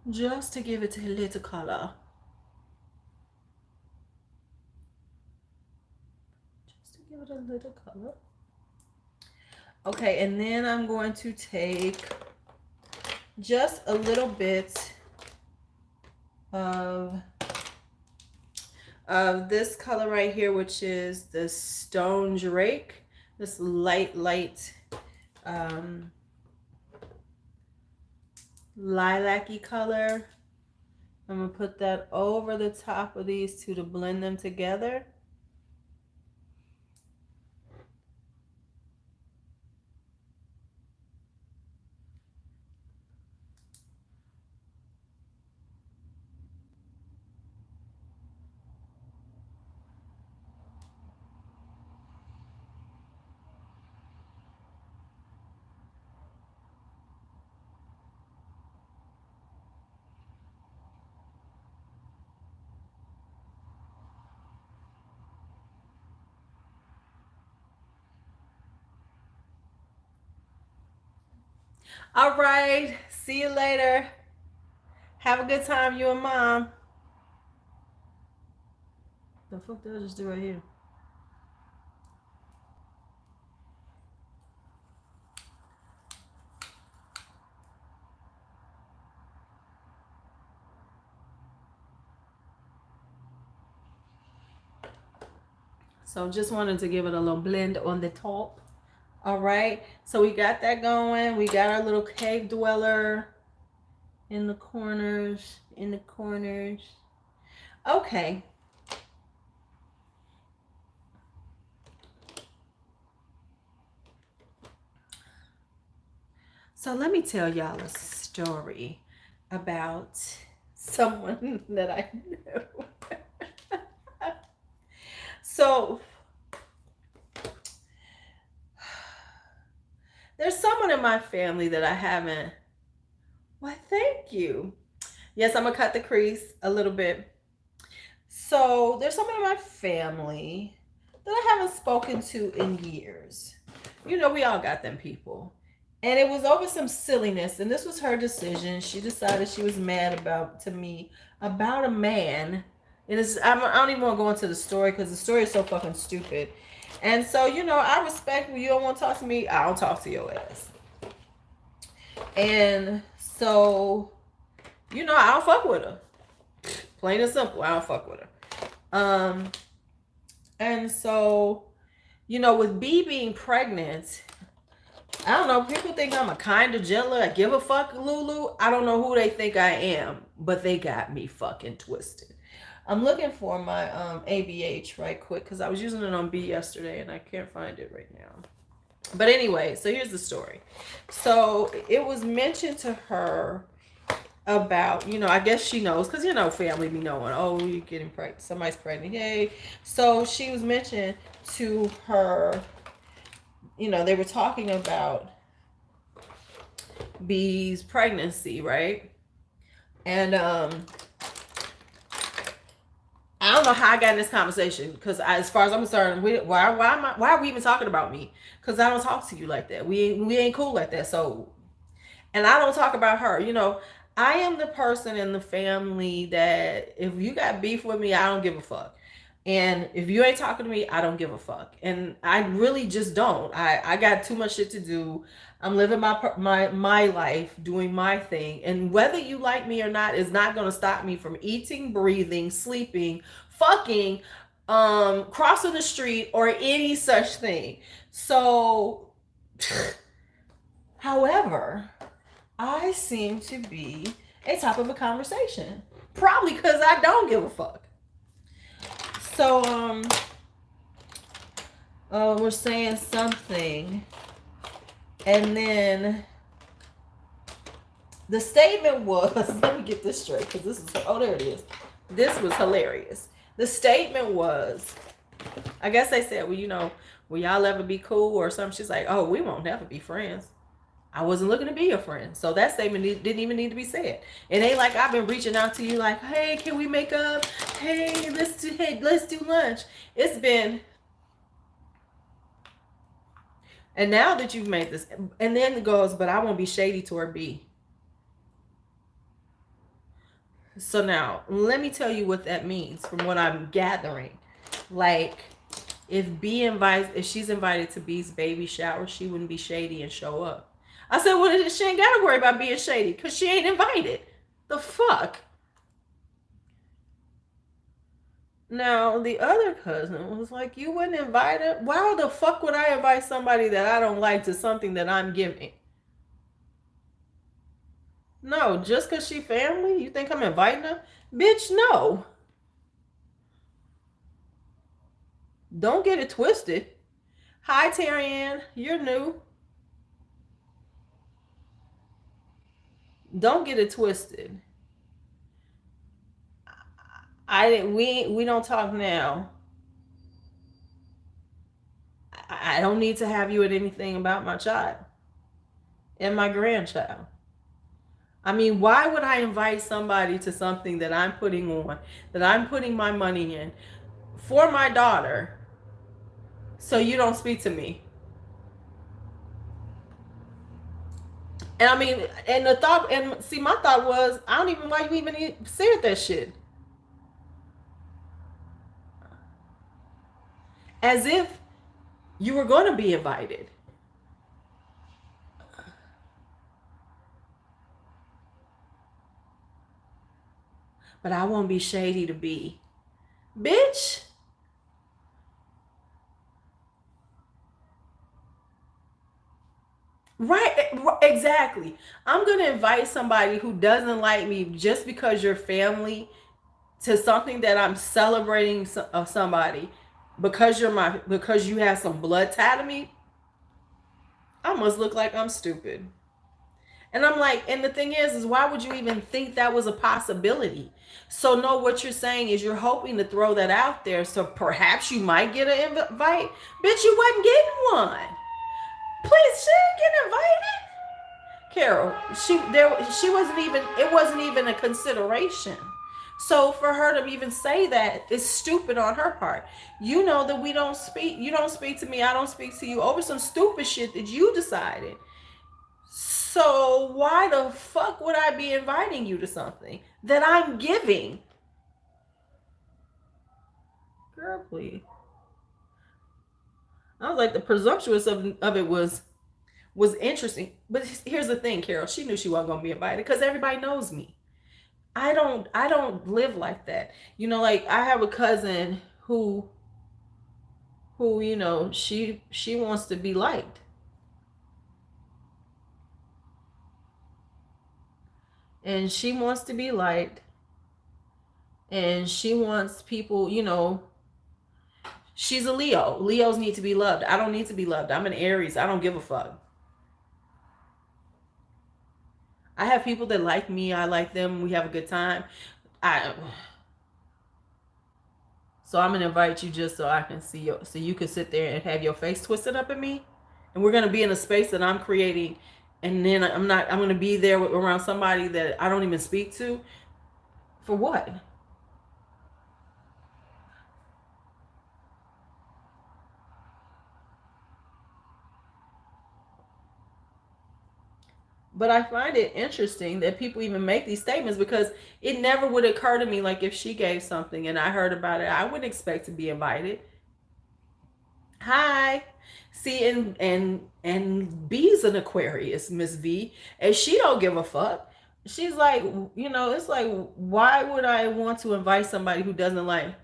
Just to give it a little color. Just to give it a little color. Okay, and then I'm going to take just a little bit of this color right here, which is the Stone Drake. This light lilac-y color. I'm going to put that over the top of these two to blend them together. All right. See you later. Have a good time, you and Mom. The fuck did I just do right here? So just wanted to give it a little blend on the top. All right. So we got that going. We got our little Cave Dweller in the corners. Okay. So let me tell y'all a story about someone that I know. So there's someone in my family that I haven't. Why, thank you. Yes, I'm gonna cut the crease a little bit. So there's someone in my family that I haven't spoken to in years. You know, we all got them people. And it was over some silliness, and this was her decision. She decided she was mad about a man. I don't even want to go into the story because the story is so fucking stupid. And so, you know, I respect when you don't want to talk to me, I don't talk to your ass. And so, you know, I don't fuck with her. Plain and simple, I don't fuck with her. And so, you know, with B being pregnant, I don't know, people think I'm a kind of gentler, I give a fuck Lulu. I don't know who they think I am, but they got me fucking twisted. I'm looking for my ABH right quick because I was using it on B yesterday and I can't find it right now. But anyway, so here's the story. So it was mentioned to her about, you know, I guess she knows because, you know, family be knowing, oh, you're getting pregnant, somebody's pregnant, yay. So she was mentioned to her, you know, they were talking about B's pregnancy, right? And I don't know how I got in this conversation because as far as I'm concerned, why are we even talking about me? Because I don't talk to you like that. We ain't cool like that. So, and I don't talk about her. You know, I am the person in the family that if you got beef with me, I don't give a fuck. And if you ain't talking to me, I don't give a fuck. And I really just don't. I got too much shit to do. I'm living my life, doing my thing. And whether you like me or not is not going to stop me from eating, breathing, sleeping, fucking, crossing the street or any such thing. So, however, I seem to be a top of a conversation. Probably because I don't give a fuck. So, we're saying something, and then the statement was, let me get this straight, because this is, oh, there it is. This was hilarious. The statement was, I guess they said, well, you know, will y'all ever be cool or something? She's like, oh, we won't never be friends. I wasn't looking to be your friend. So that statement didn't even need to be said. It ain't like I've been reaching out to you like, hey, can we make up? Hey, let's do lunch. It's been, and now that you've made this, and then it goes, but I won't be shady toward B. So now, let me tell you what that means from what I'm gathering. Like, if she's invited to B's baby shower, she wouldn't be shady and show up. I said, well, she ain't got to worry about being shady because she ain't invited. The fuck? Now, the other cousin was like, you wouldn't invite her? Why the fuck would I invite somebody that I don't like to something that I'm giving? No, just because she family? You think I'm inviting her? Bitch, no. Don't get it twisted. Hi, Terry Ann. You're new. Don't get it twisted. We don't talk now. I don't need to have you at anything about my child and my grandchild. I mean, why would I invite somebody to something that I'm putting on, that I'm putting my money in for my daughter, so you don't speak to me? And I mean, and the thought, and see, my thought was, I don't even know why you even said that shit. As if you were going to be invited. But I won't be shady to be. Bitch. Right, exactly. I'm going to invite somebody who doesn't like me just because you're family to something that I'm celebrating of somebody because because you have some blood tied to me. I must look like I'm stupid. And I'm like, and the thing is why would you even think that was a possibility? So no, what you're saying is you're hoping to throw that out there so perhaps you might get an invite. Bitch, you wasn't getting one. Please, she didn't get invited. Carol, she wasn't even, it wasn't even a consideration. So for her to even say that is stupid on her part. You know that we don't speak, you don't speak to me, I don't speak to you over some stupid shit that you decided. So why the fuck would I be inviting you to something that I'm giving? Girl, please. I was like, the presumptuous of it was interesting. But here's the thing, Carol. She knew she wasn't gonna be invited because everybody knows me. I don't live like that. You know, like I have a cousin who you know, she wants to be liked. And she wants to be liked. And she wants people, you know, she's a Leo. Leos need to be loved. I don't need to be loved. I'm an Aries. I don't give a fuck. I have people that like me. I like them. We have a good time. So I'm gonna invite you just so I can see so you can sit there and have your face twisted up at me, and we're gonna be in a space that I'm creating and then I'm going to be there around somebody that I don't even speak to. For what? But I find it interesting that people even make these statements, because it never would occur to me, like if she gave something and I heard about it, I wouldn't expect to be invited. Hi. See, and B's an Aquarius, Miss V, and she don't give a fuck. She's like, it's like, why would I want to invite somebody who doesn't like?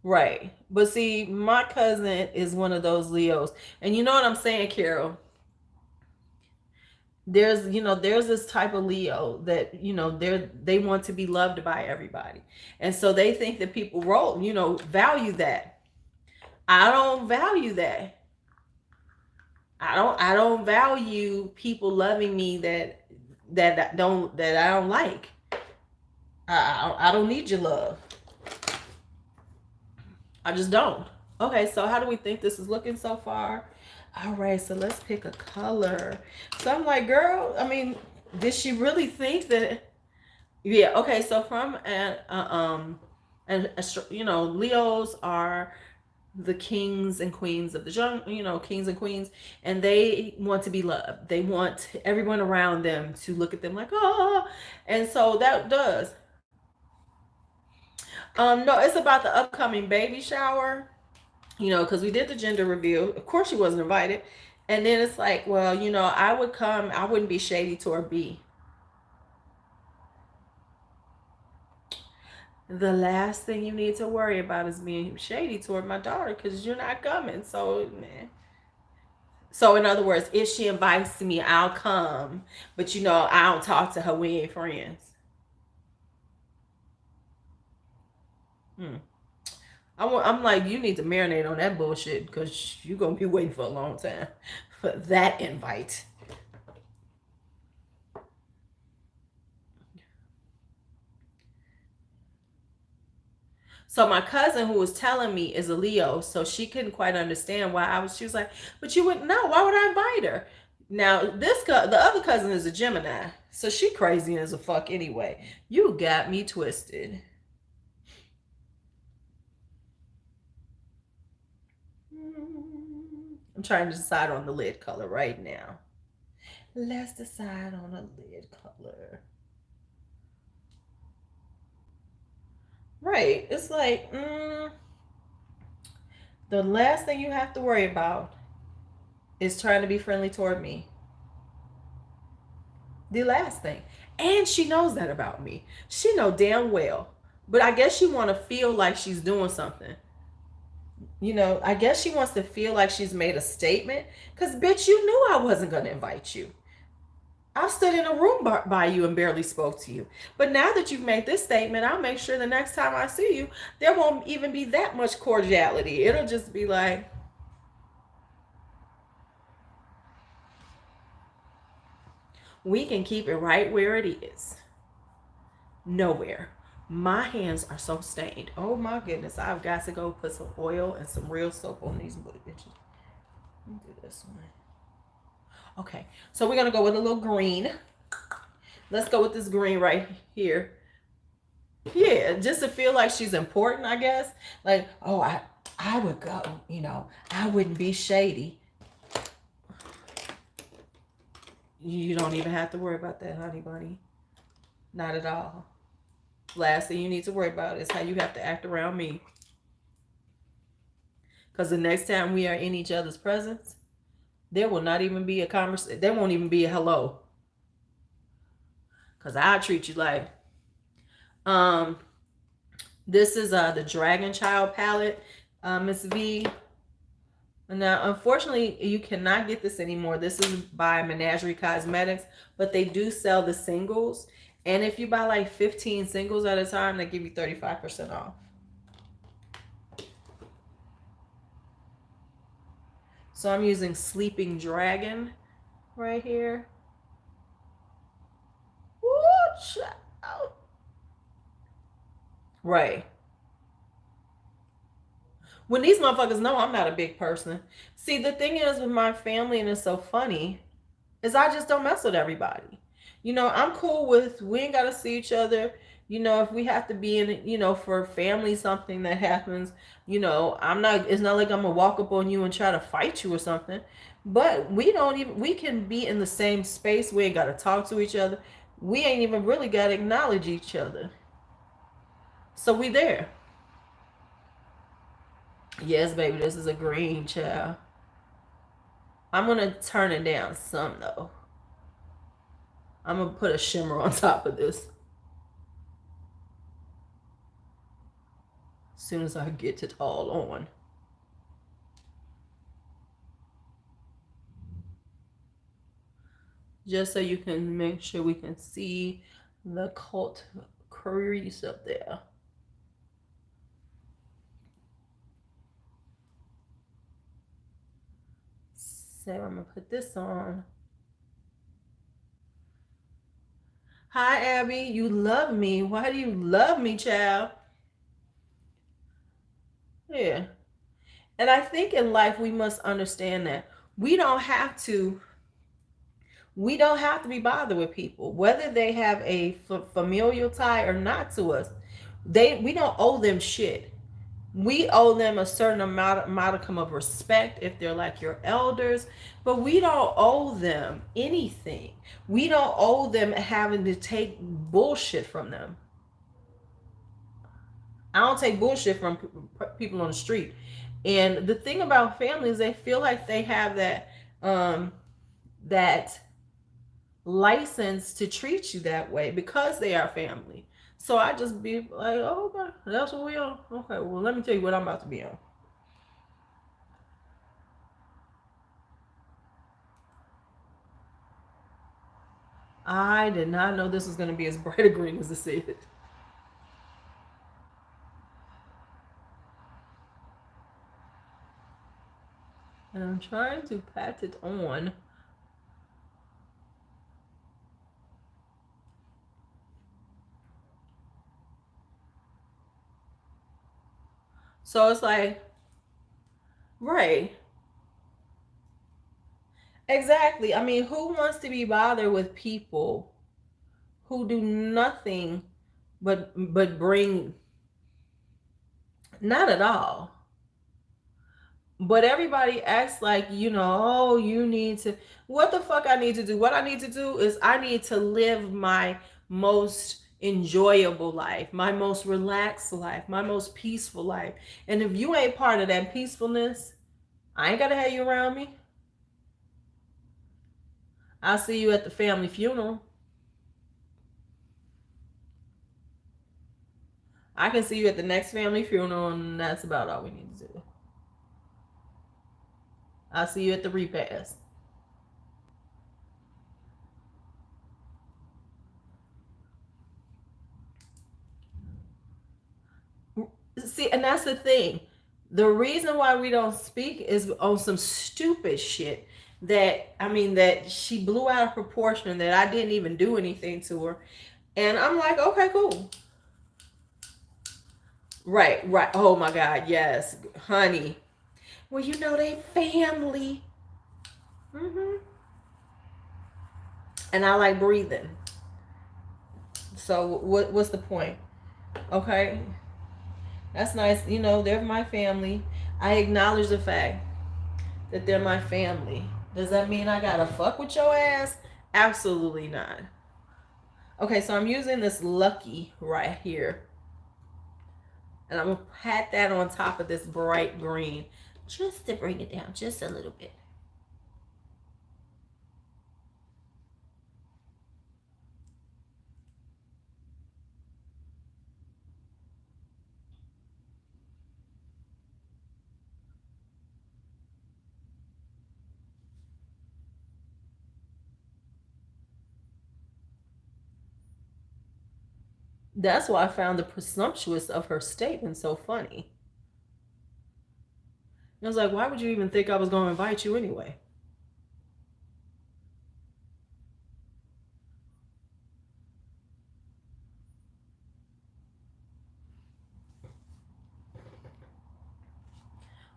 Right. But see, my cousin is one of those Leos. And you know what I'm saying, Carol? There's this type of Leo that, they want to be loved by everybody. And so they think that people value that. I don't value that. I don't value people loving me that I don't like. I don't need your love. I just don't. Okay, so how do we think this is looking so far? All right, so let's pick a color. So I'm like, girl, I mean, did she really think that? Yeah, okay, so from Leos are the kings and queens of the jungle, kings and queens, and they want to be loved. They want everyone around them to look at them like, oh, and so that does. No, it's about the upcoming baby shower, because we did the gender reveal. Of course, she wasn't invited. And then it's like, well, I would come, I wouldn't be shady toward B. The last thing you need to worry about is being shady toward my daughter, because you're not coming. So, man. So, in other words, if she invites me, I'll come. But, I don't talk to her. We ain't friends. I'm like, you need to marinate on that bullshit, because you're going to be waiting for a long time for that invite. So my cousin, who was telling me, is a Leo, so she couldn't quite understand why she was like, but you wouldn't know. Why would I invite her? Now, the other cousin is a Gemini, so she crazy as a fuck anyway. You got me twisted. I'm trying to decide on the lid color right now. Let's decide on a lid color. Right. It's like, the last thing you have to worry about is trying to be friendly toward me. The last thing. And she knows that about me. She know damn well. But I guess she want to feel like she's doing something. I guess she wants to feel like she's made a statement. Because, bitch, you knew I wasn't going to invite you. I stood in a room by you and barely spoke to you. But now that you've made this statement, I'll make sure the next time I see you, there won't even be that much cordiality. It'll just be like, we can keep it right where it is. Nowhere. My hands are so stained. Oh my goodness. I've got to go put some oil and some real soap on these bitches. Let me do this one. Okay. So we're going to go with a little green. Let's go with this green right here. Yeah, just to feel like she's important, I guess. Like, oh, I would go, I wouldn't be shady. You don't even have to worry about that, honey bunny. Not at all. Last thing you need to worry about is how you have to act around me. Because the next time we are in each other's presence, there will not even be a conversation. There won't even be a hello. Because I treat you like, this is the Dragon Child palette, Miss V. Now, unfortunately, you cannot get this anymore. This is by Menagerie Cosmetics, but they do sell the singles. And if you buy like 15 singles at a time, they give you 35% off. So I'm using Sleeping Dragon right here. Woo, right. When these motherfuckers know I'm not a big person. See, the thing is with my family, and it's so funny, is I just don't mess with everybody. You know, I'm cool with, we ain't gotta see each other. You know, if we have to be in, you know, for family, something that happens, you know, it's not like I'm gonna walk up on you and try to fight you or something. But we can be in the same space. We ain't gotta talk to each other. We ain't even really gotta acknowledge each other. So we there. Yes, baby, this is a green, child. I'm gonna turn it down some though. I'm gonna put a shimmer on top of this. As soon as I get it all on. Just so you can make sure we can see the cult crease up there. So I'm gonna put this on. Hi, Abby. You love me. Why do you love me, child? Yeah. And I think in life we must understand that we don't have to be bothered with people, whether they have a familial tie or not to us. We don't owe them shit. We owe them a certain modicum of respect if they're like your elders, but we don't owe them anything. We don't owe them having to take bullshit from them. I don't take bullshit from people on the street. And the thing about families, they feel like they have that license to treat you that way because they are family. So I just be like, oh, okay, that's what we on. Okay, well, let me tell you what I'm about to be on. I did not know this was going to be as bright a green as this is. And I'm trying to pat it on. So it's like, right. Exactly. I mean, who wants to be bothered with people who do nothing but bring, not at all. But everybody acts like, you know, oh, you need to, what the fuck I need to do? What I need to do is I need to live my most enjoyable life, my most relaxed life, my most peaceful life. And if you ain't part of that peacefulness, I ain't gotta have you around me. I'll see you at the family funeral. I can see you at the next family funeral, and that's about all we need to do. I'll see you at the repast. See, and that's the thing. The reason why we don't speak is on some stupid shit that she blew out of proportion, that I didn't even do anything to her. And I'm like, okay, cool. Right. Oh my God, yes, honey. Well, you know they family. Mm-hmm. And I like breathing. So what's the point? Okay. That's nice. You know, they're my family. I acknowledge the fact that they're my family. Does that mean I gotta fuck with your ass? Absolutely not. Okay, so I'm using this Lucky right here. And I'm gonna pat that on top of this bright green just to bring it down just a little bit. That's why I found the presumptuous of her statement so funny. I was like, why would you even think I was going to invite you anyway?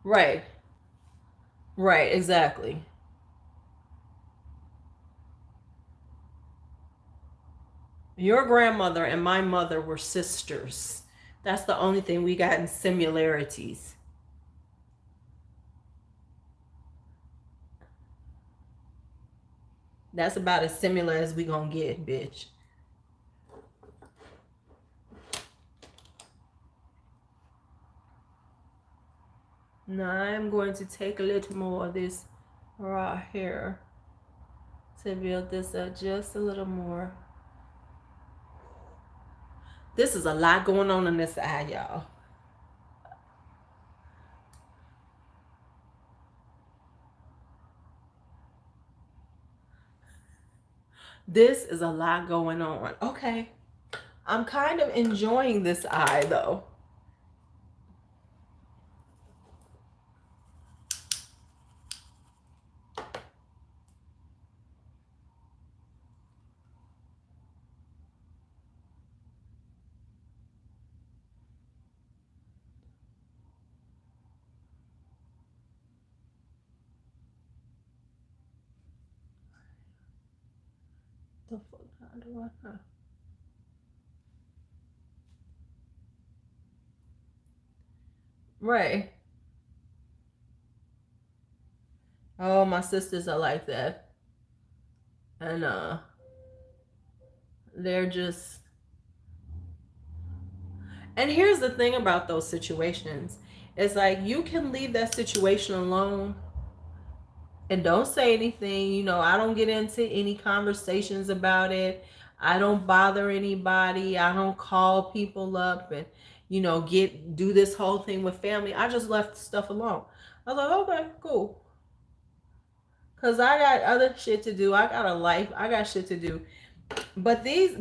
Right. Right, exactly. Your grandmother and my mother were sisters. That's the only thing we got in similarities. That's about as similar as we gonna get, bitch. Now I'm going to take a little more of this raw hair to build this up just a little more. This is a lot going on this eye, y'all. This is a lot going on. Okay. I'm kind of enjoying this eye though. The fuck? How do I? Right. Oh, my sisters are like that. And they're just, and here's the thing about those situations. It's like you can leave that situation alone and don't say anything. You know, I don't get into any conversations about it. I don't bother anybody. I don't call people up and, you know, do this whole thing with family. I just left stuff alone. I was like, okay, cool. Cause I got other shit to do. I got a life. I got shit to do. But these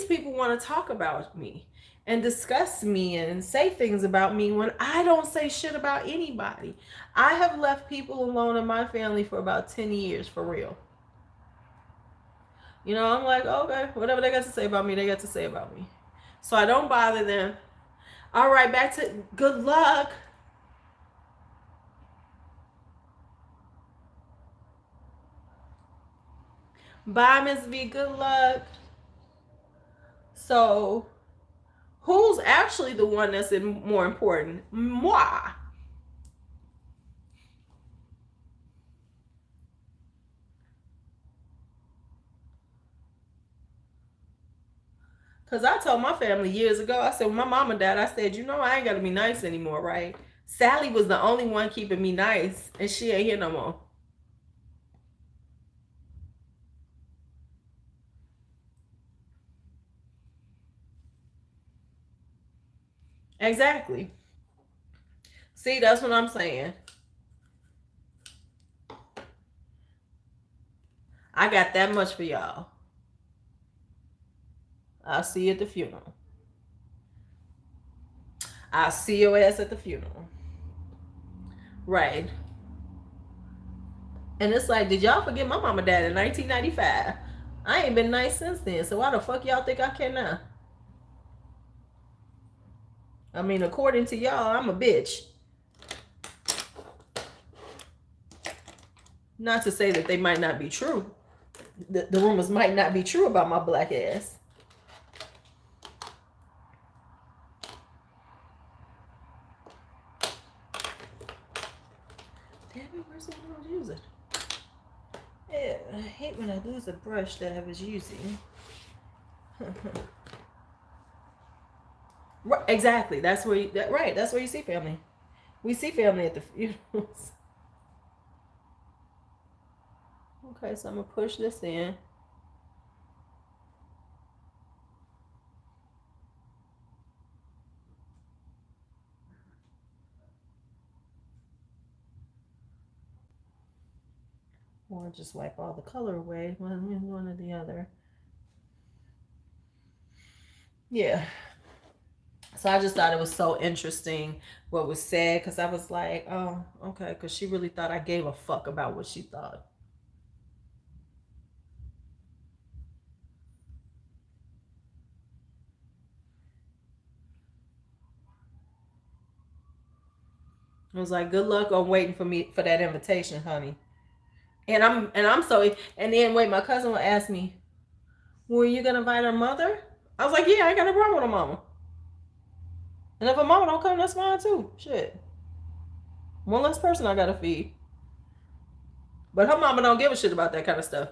people want to talk about me and discuss me and say things about me when I don't say shit about anybody. I have left people alone in my family for about 10 years for real. You know, I'm like, okay, whatever they got to say about me, they got to say about me. So I don't bother them. All right, back to good luck. Bye, Miss V. Good luck. So, who's actually the one that's more important? Moi. Because I told my family years ago, I said, when my mama died, I said, you know, I ain't got to be nice anymore, right? Sally was the only one keeping me nice, and she ain't here no more. Exactly. See, that's what I'm saying. I got that much for y'all. I'll see you at the funeral. I'll see your ass at the funeral. Right. And it's like, did y'all forget my mama died in 1995? I ain't been nice since then, so why the fuck y'all think I can now? I mean, according to y'all, I'm a bitch. Not to say that they might not be true. The rumors might not be true about my black ass. Damn it, where's the one I was using? Yeah, I hate when I lose a brush that I was using. Right, exactly. That's where right. That's where you see family. We see family at the funerals. Okay, so I'm gonna push this in. Or just wipe all the color away. One or the other. Yeah. So I just thought it was so interesting what was said because I was like, oh, okay, because she really thought I gave a fuck about what she thought. I was like, good luck on waiting for me for that invitation, honey. And I'm so and then wait, my cousin will ask me, were you gonna invite her mother? I was like, yeah, I got a problem with her mama. And if her mama don't come, that's fine too. Shit. One less person I gotta feed. But her mama don't give a shit about that kind of stuff.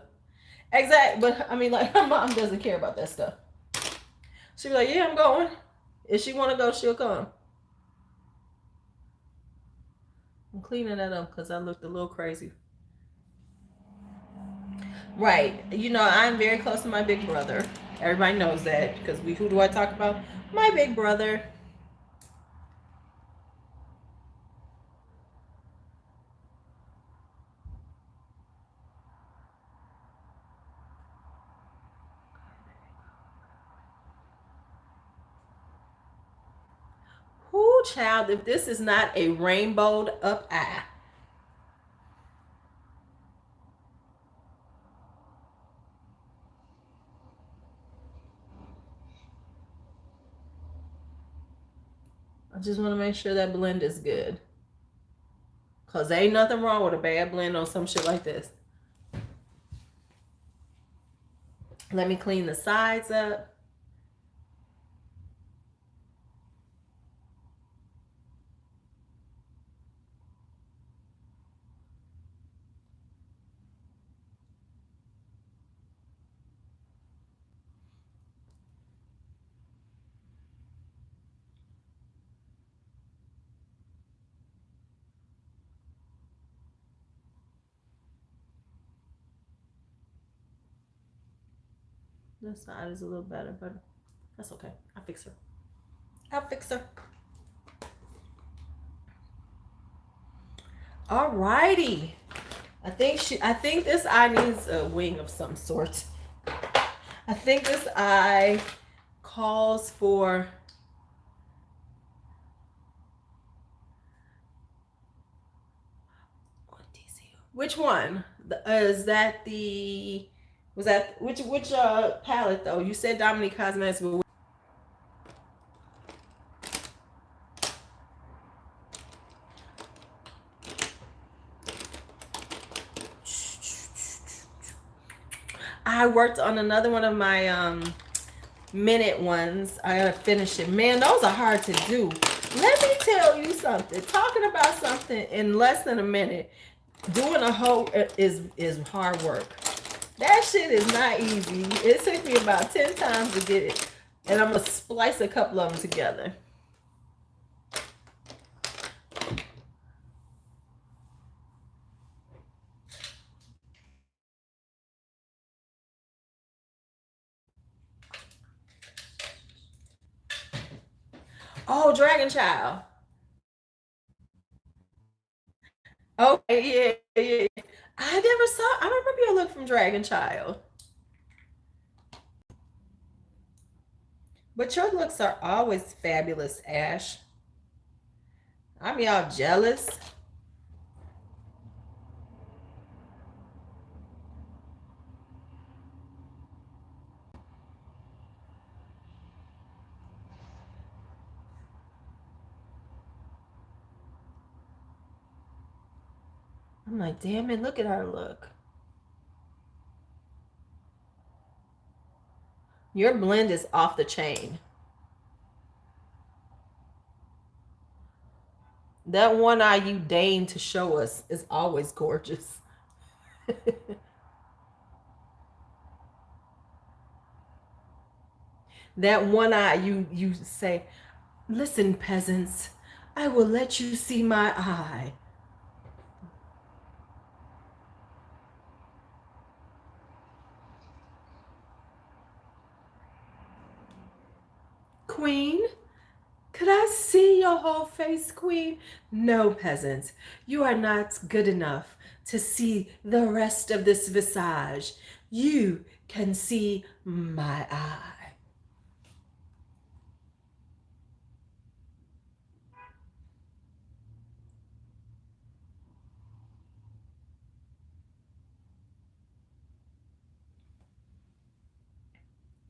Exactly. But I mean, like, her mom doesn't care about that stuff. She be like, yeah, I'm going. If she wanna go, she'll come. I'm cleaning that up because I looked a little crazy. Right. You know, I'm very close to my big brother. Everybody knows that because who do I talk about? My big brother. Who, child, if this is not a rainbowed up eye. I just want to make sure that blend is good. Because there ain't nothing wrong with a bad blend on some shit like this. Let me clean the sides up. This side is a little better, but that's okay. I'll fix her. I'll fix her. Alrighty. I think this eye needs a wing of some sort. I think this eye calls for which one? Is that the was that which palette though? You said Dominique Cosmetics, but I worked on another one of my minute ones. I gotta finish it. Man, those are hard to do. Let me tell you something. Talking about something in less than a minute, doing a whole is hard work. That shit is not easy. It took me about 10 times to get it. And I'm gonna splice a couple of them together. Oh, Dragon Child. Okay, yeah. I don't remember your look from Dragon Child. But your looks are always fabulous, Ash. I'm y'all jealous. I'm like, damn it, look at her look. Your blend is off the chain. That one eye you deign to show us is always gorgeous. That one eye you say, listen, peasants, I will let you see my eye. Queen, could I see your whole face, Queen? No, peasants, you are not good enough to see the rest of this visage. You can see my eye.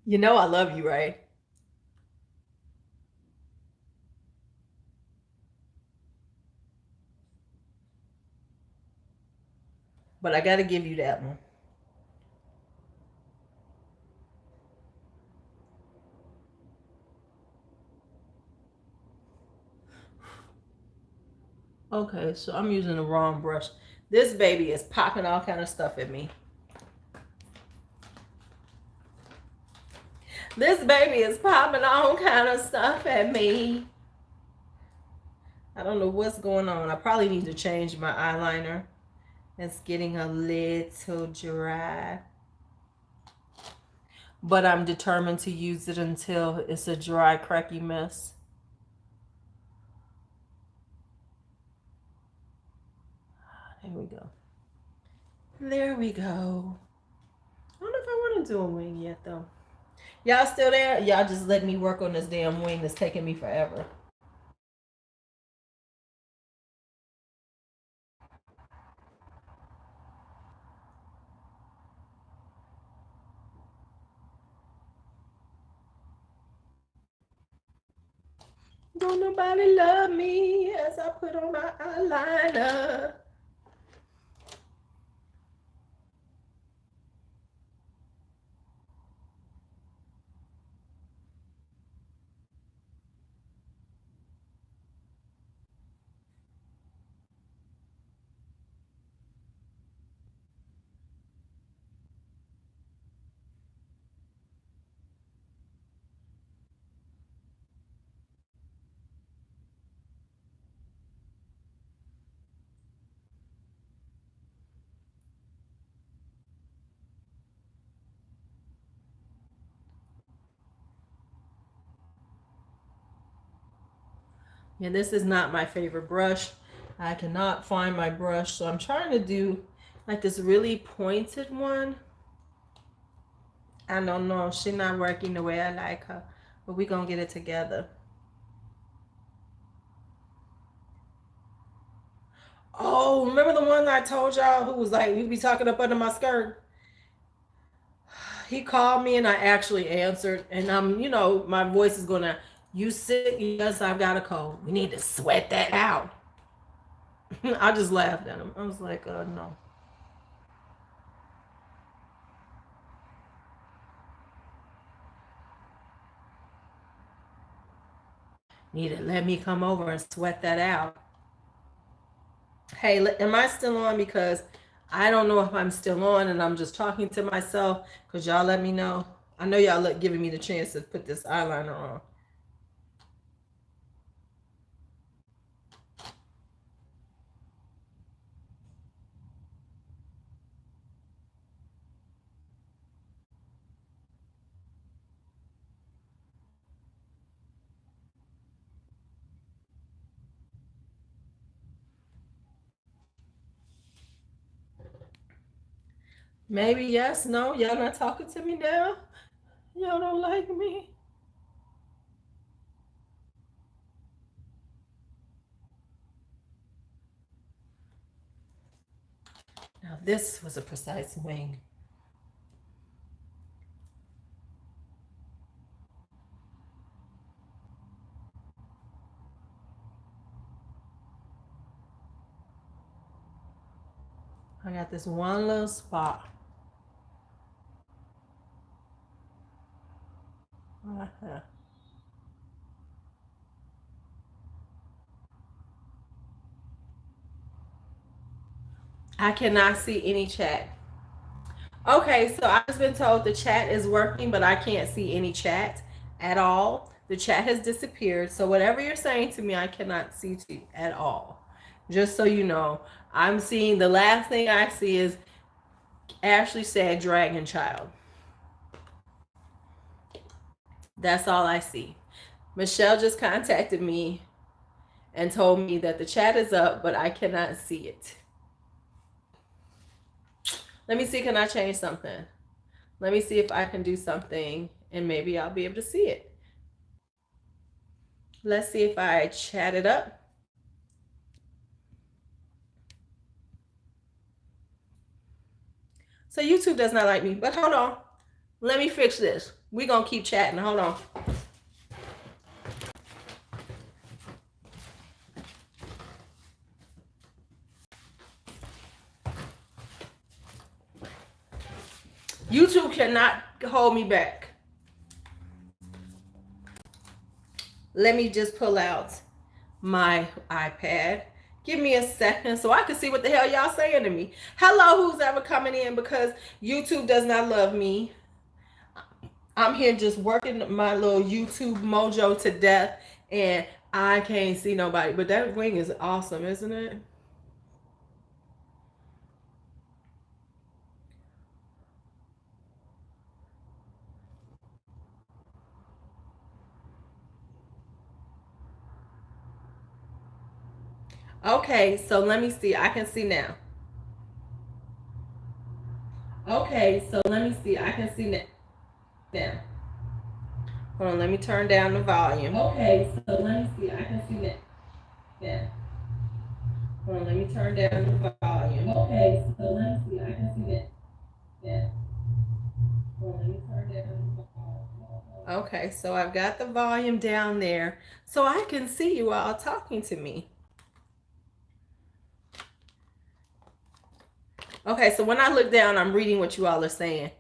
You know I love you, right? But I got to give you that one. Okay, so I'm using the wrong brush. This baby is popping all kind of stuff at me. This baby is popping all kind of stuff at me. I don't know what's going on. I probably need to change my eyeliner. It's getting a little dry. But I'm determined to use it until it's a dry, cracky mess. There we go. There we go. I don't know if I want to do a wing yet, though. Y'all still there? Y'all just let me work on this damn wing that's taking me forever. Don't nobody love me as I put on my eyeliner. Yeah, this is not my favorite brush. I cannot find my brush, so I'm trying to do like this really pointed one. I don't know. She's not working the way I like her, but we're going to get it together. Oh, remember the one I told y'all who was like, you be talking up under my skirt? He called me and I actually answered. And my voice is going to, you sick? Yes, I've got a cold. We need to sweat that out. I just laughed at him. I was like, no. Need to let me come over and sweat that out. Hey, am I still on? Because I don't know if I'm still on and I'm just talking to myself. Because y'all let me know. I know y'all giving me the chance to put this eyeliner on. Maybe yes, no. Y'all not talking to me now? Y'all don't like me? Now this was a precise wing. I got this one little spot. Uh-huh. I cannot see any chat. Okay, so I've just been told the chat is working, but I can't see any chat at all. The chat has disappeared. So whatever you're saying to me, I cannot see to you at all. Just so you know, I'm seeing the last thing I see is Ashley said Dragon Child. That's all I see. Michelle just contacted me and told me that the chat is up, but I cannot see it. Let me see, can I change something? Let me see if I can do something and maybe I'll be able to see it. Let's see if I chat it up. So YouTube does not like me, but hold on. Let me fix this. We're going to keep chatting. Hold on. cannot hold me back. Let me just pull out my iPad. Give me a second so I can see what the hell y'all saying to me. Hello, who's ever coming in because YouTube does not love me. I'm here just working my little YouTube mojo to death and I can't see nobody. But that wing is awesome, isn't it? Okay, so let me see. I can see now. Okay, so let me see. I can see now. Hold on, let me turn down the volume. Okay, so let me see. I can see that. Yeah. Hold on, let me turn down the volume. Okay, so let me see. I can see that. Yeah. Hold on, let me turn down the volume. Okay, so I've got the volume down there so I can see you all talking to me. Okay, so when I look down, I'm reading what you all are saying.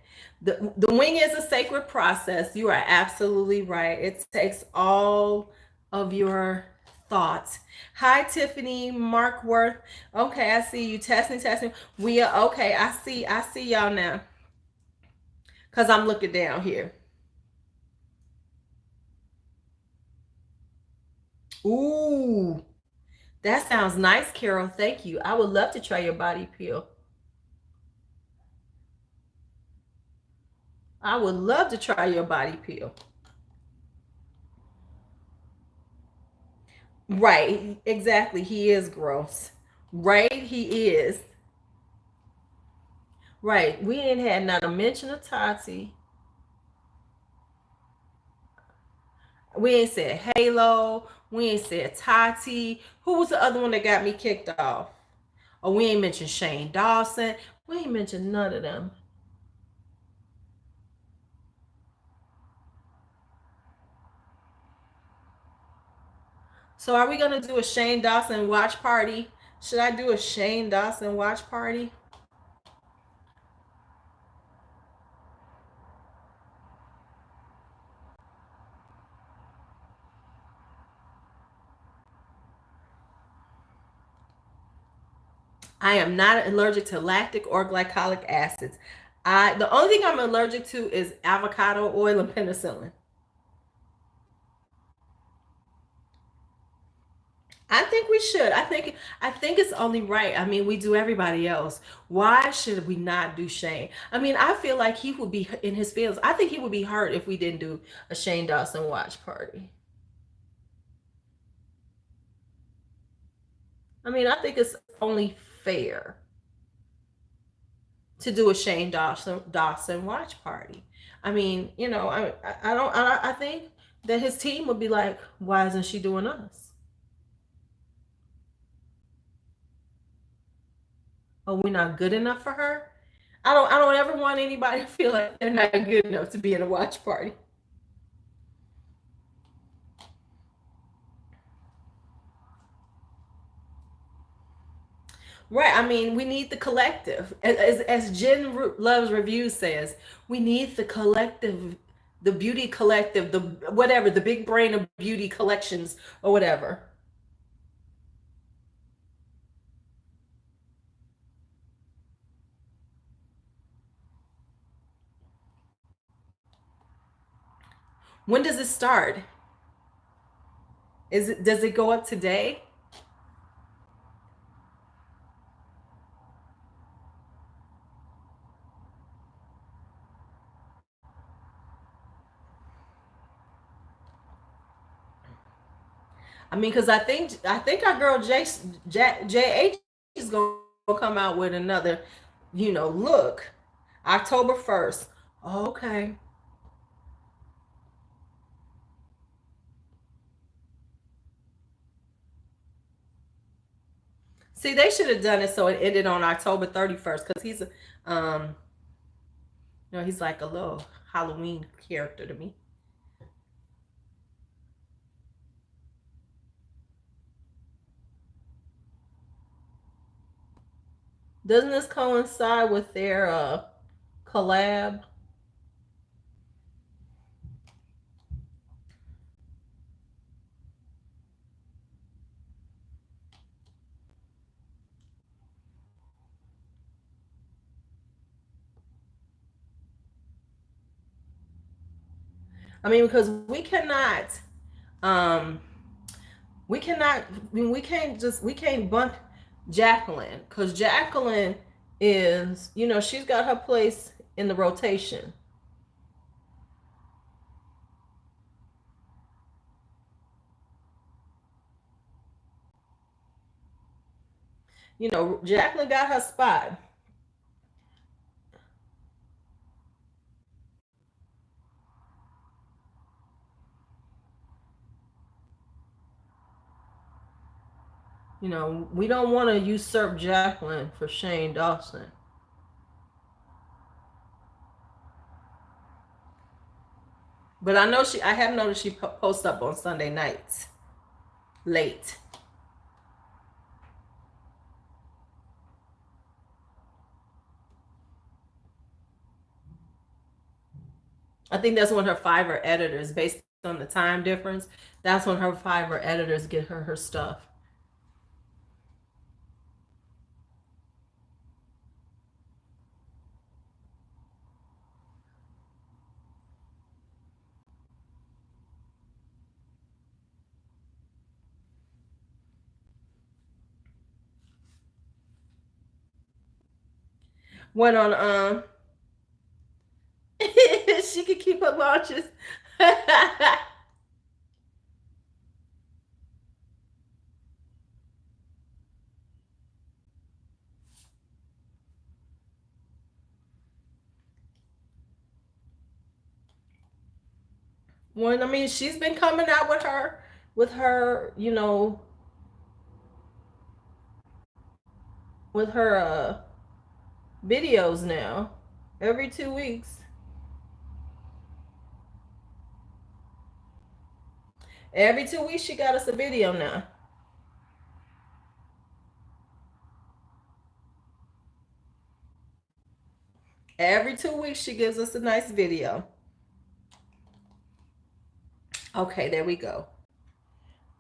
The wing is a sacred process. You are absolutely right. It takes all of your thoughts. Hi, Tiffany, Mark Worth. Okay, I see you. Testing. We are okay. I see y'all now. Cause I'm looking down here. Ooh, that sounds nice, Carol. Thank you. I would love to try your body peel. I would love to try your body peel. Right, exactly. He is gross. Right, he is. Right. We ain't had not a mention of Tati. We ain't said Halo. We ain't said Tati. Who was the other one that got me kicked off? Oh, we ain't mentioned Shane Dawson. We ain't mentioned none of them. So are we gonna do a Shane Dawson watch party? Should I do a Shane Dawson watch party? I am not allergic to lactic or glycolic acids. The only thing I'm allergic to is avocado oil and penicillin. I think we should. I think it's only right. I mean, we do everybody else. Why should we not do Shane? I mean, I feel like he would be in his feelings. I think he would be hurt if we didn't do a Shane Dawson watch party. I mean, I think it's only fair to do a Shane Dawson watch party. I mean, I don't. I think that his team would be like, why isn't she doing us? Oh, we're not good enough for her. I don't ever want anybody to feel like they're not good enough to be in a watch party. Right. I mean, we need the collective. As Jen Loves Reviews says, we need the collective, the beauty collective, the whatever, the big brain of beauty collections or whatever. When does it start? Does it go up today? I mean, because I think our girl JH is gonna come out with another, look, October 1st. Okay. See, they should have done it so it ended on October 31st because um, he's like a little Halloween character to me. Doesn't this coincide with their collab? I mean, because we cannot, um, we cannot, I mean, we can't bump Jacqueline, because Jacqueline is, you know, she's got her place in the rotation. You know, Jacqueline got her spot. You know, we don't want to usurp Jacqueline for Shane Dawson. But I have noticed she posts up on Sunday nights late. I think that's when her Fiverr editors, based on the time difference, that's when her Fiverr editors get her stuff. Went on she could keep her launches. Well, I mean, she's been coming out with her, you know, with her videos now every 2 weeks. Every 2 weeks she got us a video now. Every 2 weeks she gives us a nice video. Okay, there we go.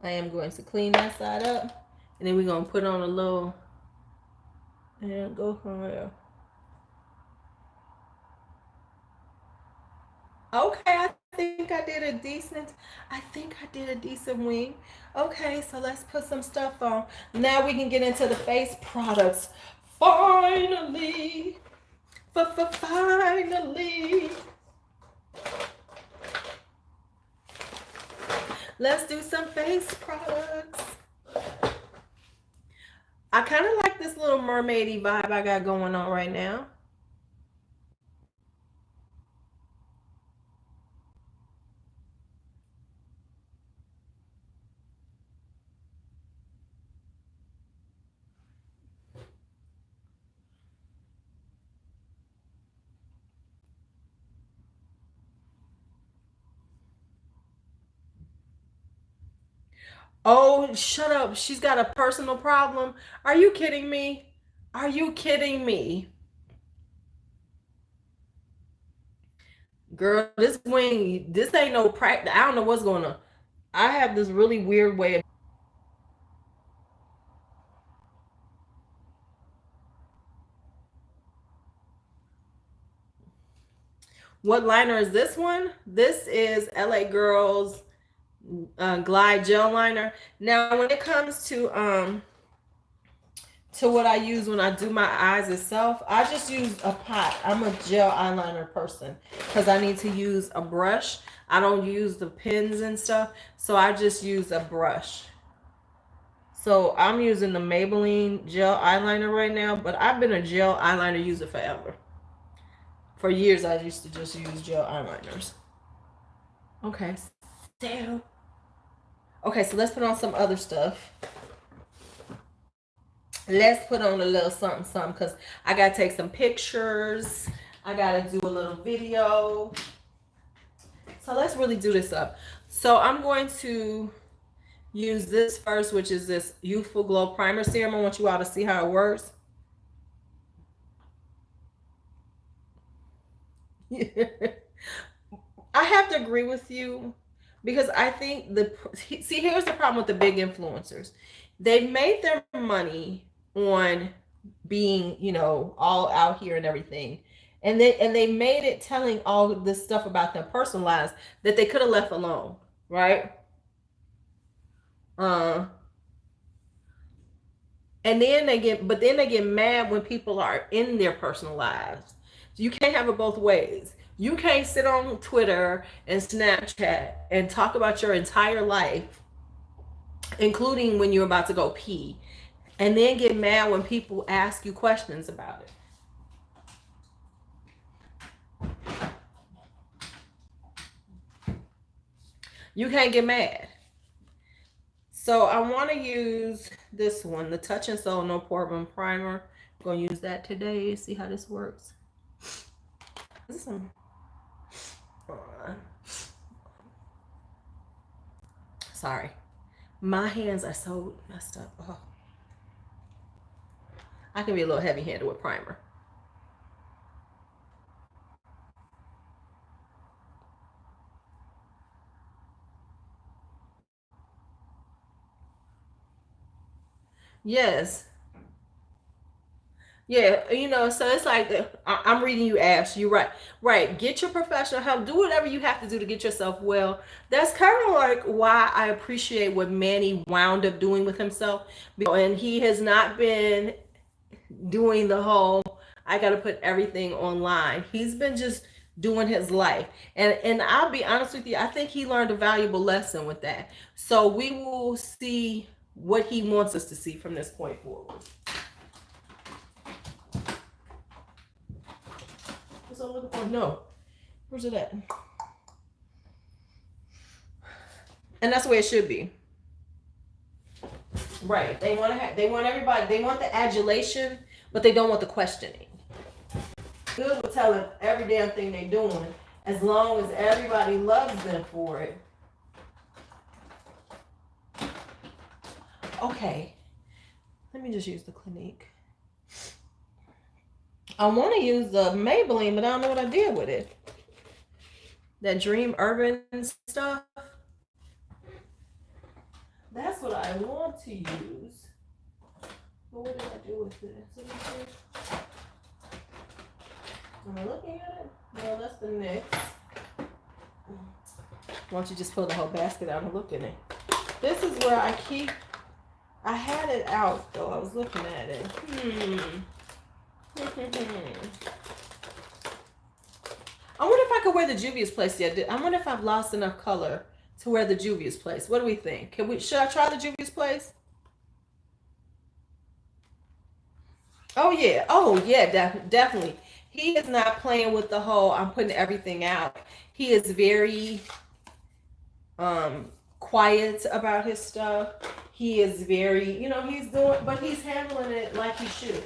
I am going to clean that side up, and then we're going to put on a little, and go from there. Okay, I think I did a decent wing. Okay, so let's put some stuff on. Now we can get into the face products. Finally. Finally. Let's do some face products. I kind of like this little mermaidy vibe I got going on right now. Oh, shut up. She's got a personal problem. Are you kidding me? Are you kidding me? Girl, this wing, this ain't no practice. I don't know what's going on. I have this really weird way of. What liner is this one? This is LA Girls Glide Gel Liner. Now, when it comes to what I use when I do my eyes itself, I just use a pot. I'm a gel eyeliner person because I need to use a brush. I don't use the pins and stuff, so I just use a brush. So I'm using the Maybelline gel eyeliner right now, but I've been a gel eyeliner user forever. For years, I used to just use gel eyeliners. Okay, so let's put on some other stuff. Let's put on a little something, something, because I got to take some pictures. I got to do a little video. So let's really do this up. So I'm going to use this first, which is this Youthful Glow Primer Serum. I want you all to see how it works. I have to agree with you because I think here's the problem with the big influencers. They've made their money on being, you know, all out here and everything. And they made it telling all this stuff about their personal lives that they could have left alone, right? Uh, and then they get mad when people are in their personal lives. So you can't have it both ways. You can't sit on Twitter and Snapchat and talk about your entire life, including when you're about to go pee, and then get mad when people ask you questions about it. You can't get mad. So I want to use this one, the Touch and Soul No Pore Primer. I'm going to use that today. See how this works. This one. Sorry. My hands are so messed up. Oh. I can be a little heavy-handed with primer. Yes. Yeah, you know, so it's like I'm reading you, Ash. You're right. Right. Get your professional help. Do whatever you have to do to get yourself well. That's kind of like why I appreciate what Manny wound up doing with himself. And he has not been doing the whole I got to put everything online. He's been just doing his life. And I'll be honest with you, I think he learned a valuable lesson with that. So we will see what he wants us to see from this point forward. What's I'm looking for? No. Where's it at? And that's the way it should be. Right. They want everybody, they want the adulation, but they don't want the questioning. Good with telling every damn thing they're doing, as long as everybody loves them for it. Okay. Let me just use the Clinique. I want to use the Maybelline, but I don't know what I did with it. That Dream Urban stuff. That's what I want to use. But what did I do with it? Am I looking at it? No, that's the NYX. Why don't you just pull the whole basket out and look in it? This is where I had it out though. I was looking at it. I wonder if I could wear the Juvia's Place yet. I wonder if I've lost enough color to wear the Juvia's Place. What do we think? Should I try the Juvia's Place? Oh yeah, definitely. He is not playing with the whole I'm putting everything out. He is very quiet about his stuff. He is very, he's doing, but he's handling it like he should.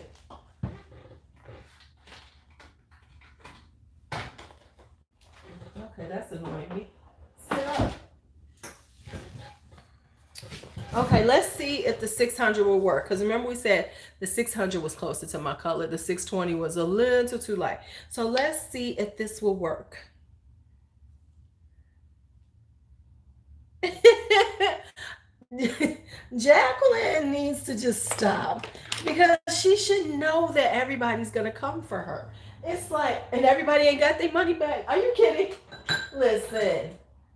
Okay, that's annoying me. Sit up. Okay, let's see if the 600 will work. Because remember we said the 600 was closer to my color. The 620 was a little too light. So let's see if this will work. Jacqueline needs to just stop. Because she should know that everybody's going to come for her. It's like, and everybody ain't got their money back. Are you kidding? Listen.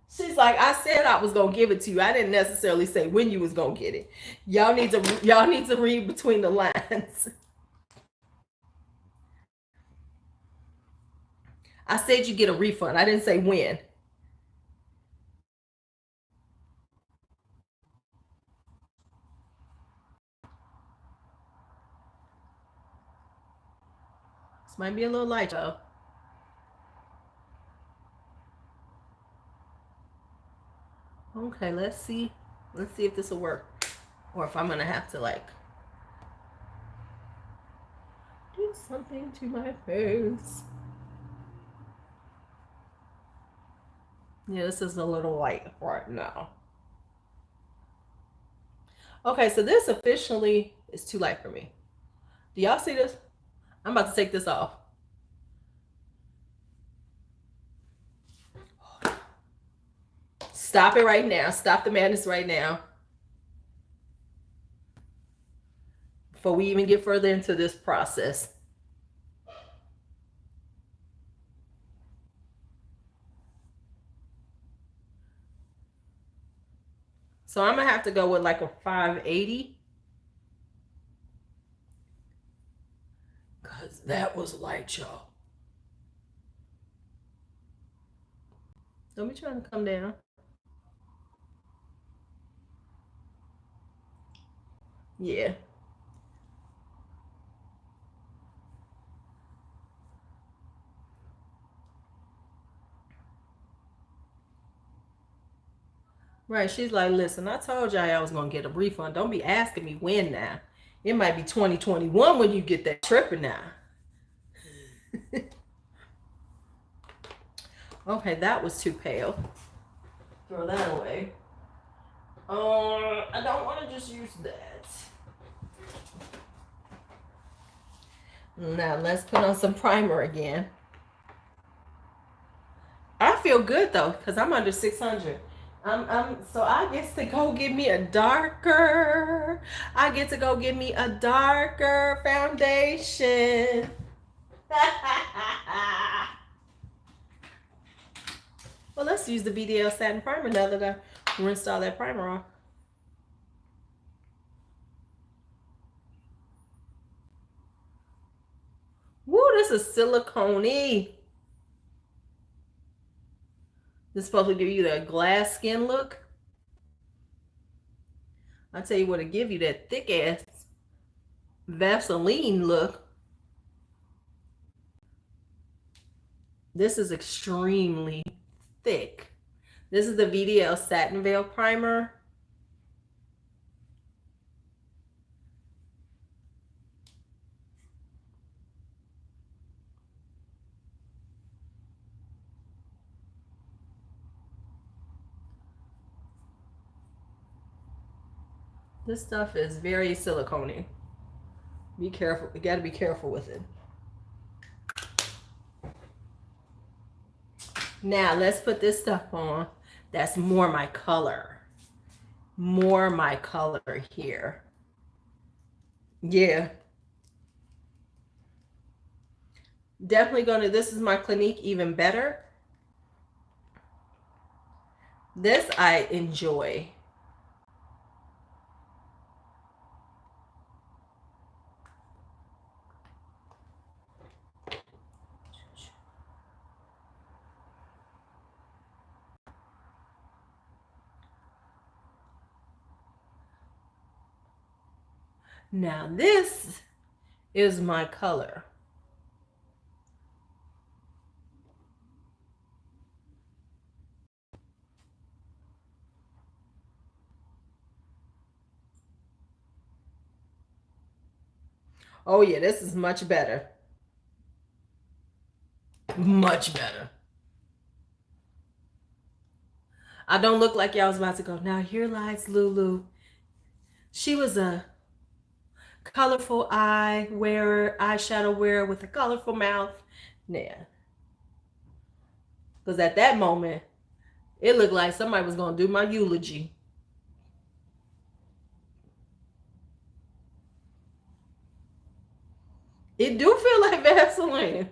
She's like, I said I was gonna give it to you. I didn't necessarily say when you was gonna get it. Y'all need to read between the lines. I said you get a refund. I didn't say when. This might be a little light, though. Okay, let's see. Let's see if this will work. Or if I'm gonna have to like do something to my face. Yeah, this is a little light right now. Okay, so this officially is too light for me. Do y'all see this? I'm about to take this off. Stop it right now. Stop the madness right now. Before we even get further into this process. So I'm gonna have to go with like a 580. Cause that was light, y'all. Don't be trying to come down. Yeah. Right. She's like, listen, I told y'all I was gonna get a refund. Don't be asking me when now. It might be 2021 when you get that tripping now. Okay, that was too pale. Throw that away. I don't want to just use that. Now let's put on some primer again. I feel good though, because I'm under 600. So I get to go get me a darker. I get to go get me a darker foundation. Well, let's use the VDL satin primer now that I rinsed all that primer off. Woo, this is silicone-y. This is supposed to give you that glass skin look. I tell you what, it give you that thick ass Vaseline look. This is extremely thick. This is the VDL Satin Veil Primer. This stuff is very silicone-y. Be careful. You got to be careful with it. Now, let's put this stuff on. That's more my color. More my color here. Yeah. Definitely gonna, this is my Clinique Even Better. This I enjoy. Now this is my color. Oh yeah, this is much better. Much better. I don't look like y'all was about to go, now here lies Lulu. She was a colorful eyeshadow wearer with a colorful mouth. Yeah. Because at that moment, it looked like somebody was going to do my eulogy. It do feel like Vaseline.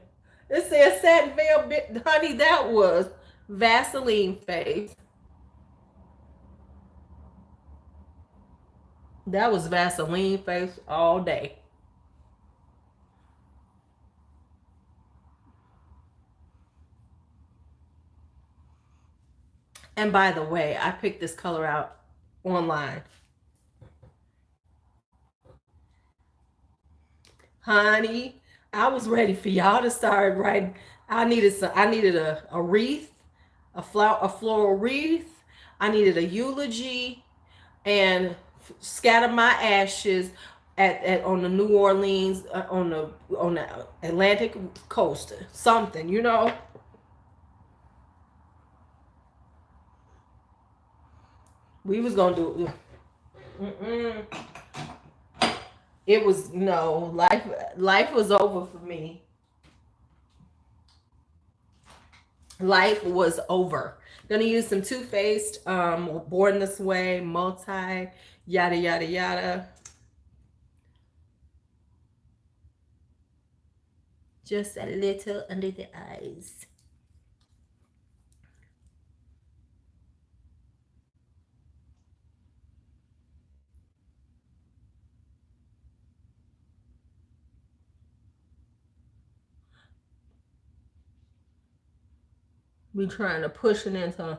It says satin veil, honey, that was Vaseline face. That was Vaseline face all day. And by the way, I picked this color out online. Honey, I was ready for y'all to start writing. I needed a wreath, a floral wreath. I needed a eulogy and scatter my ashes at on the New Orleans on the Atlantic coast, something, you know. We was gonna do. It was no life. Life was over for me. Life was over. Gonna use some Too Faced, Born This Way, Multi, yada yada yada. Just a little under the eyes. Be trying to push it into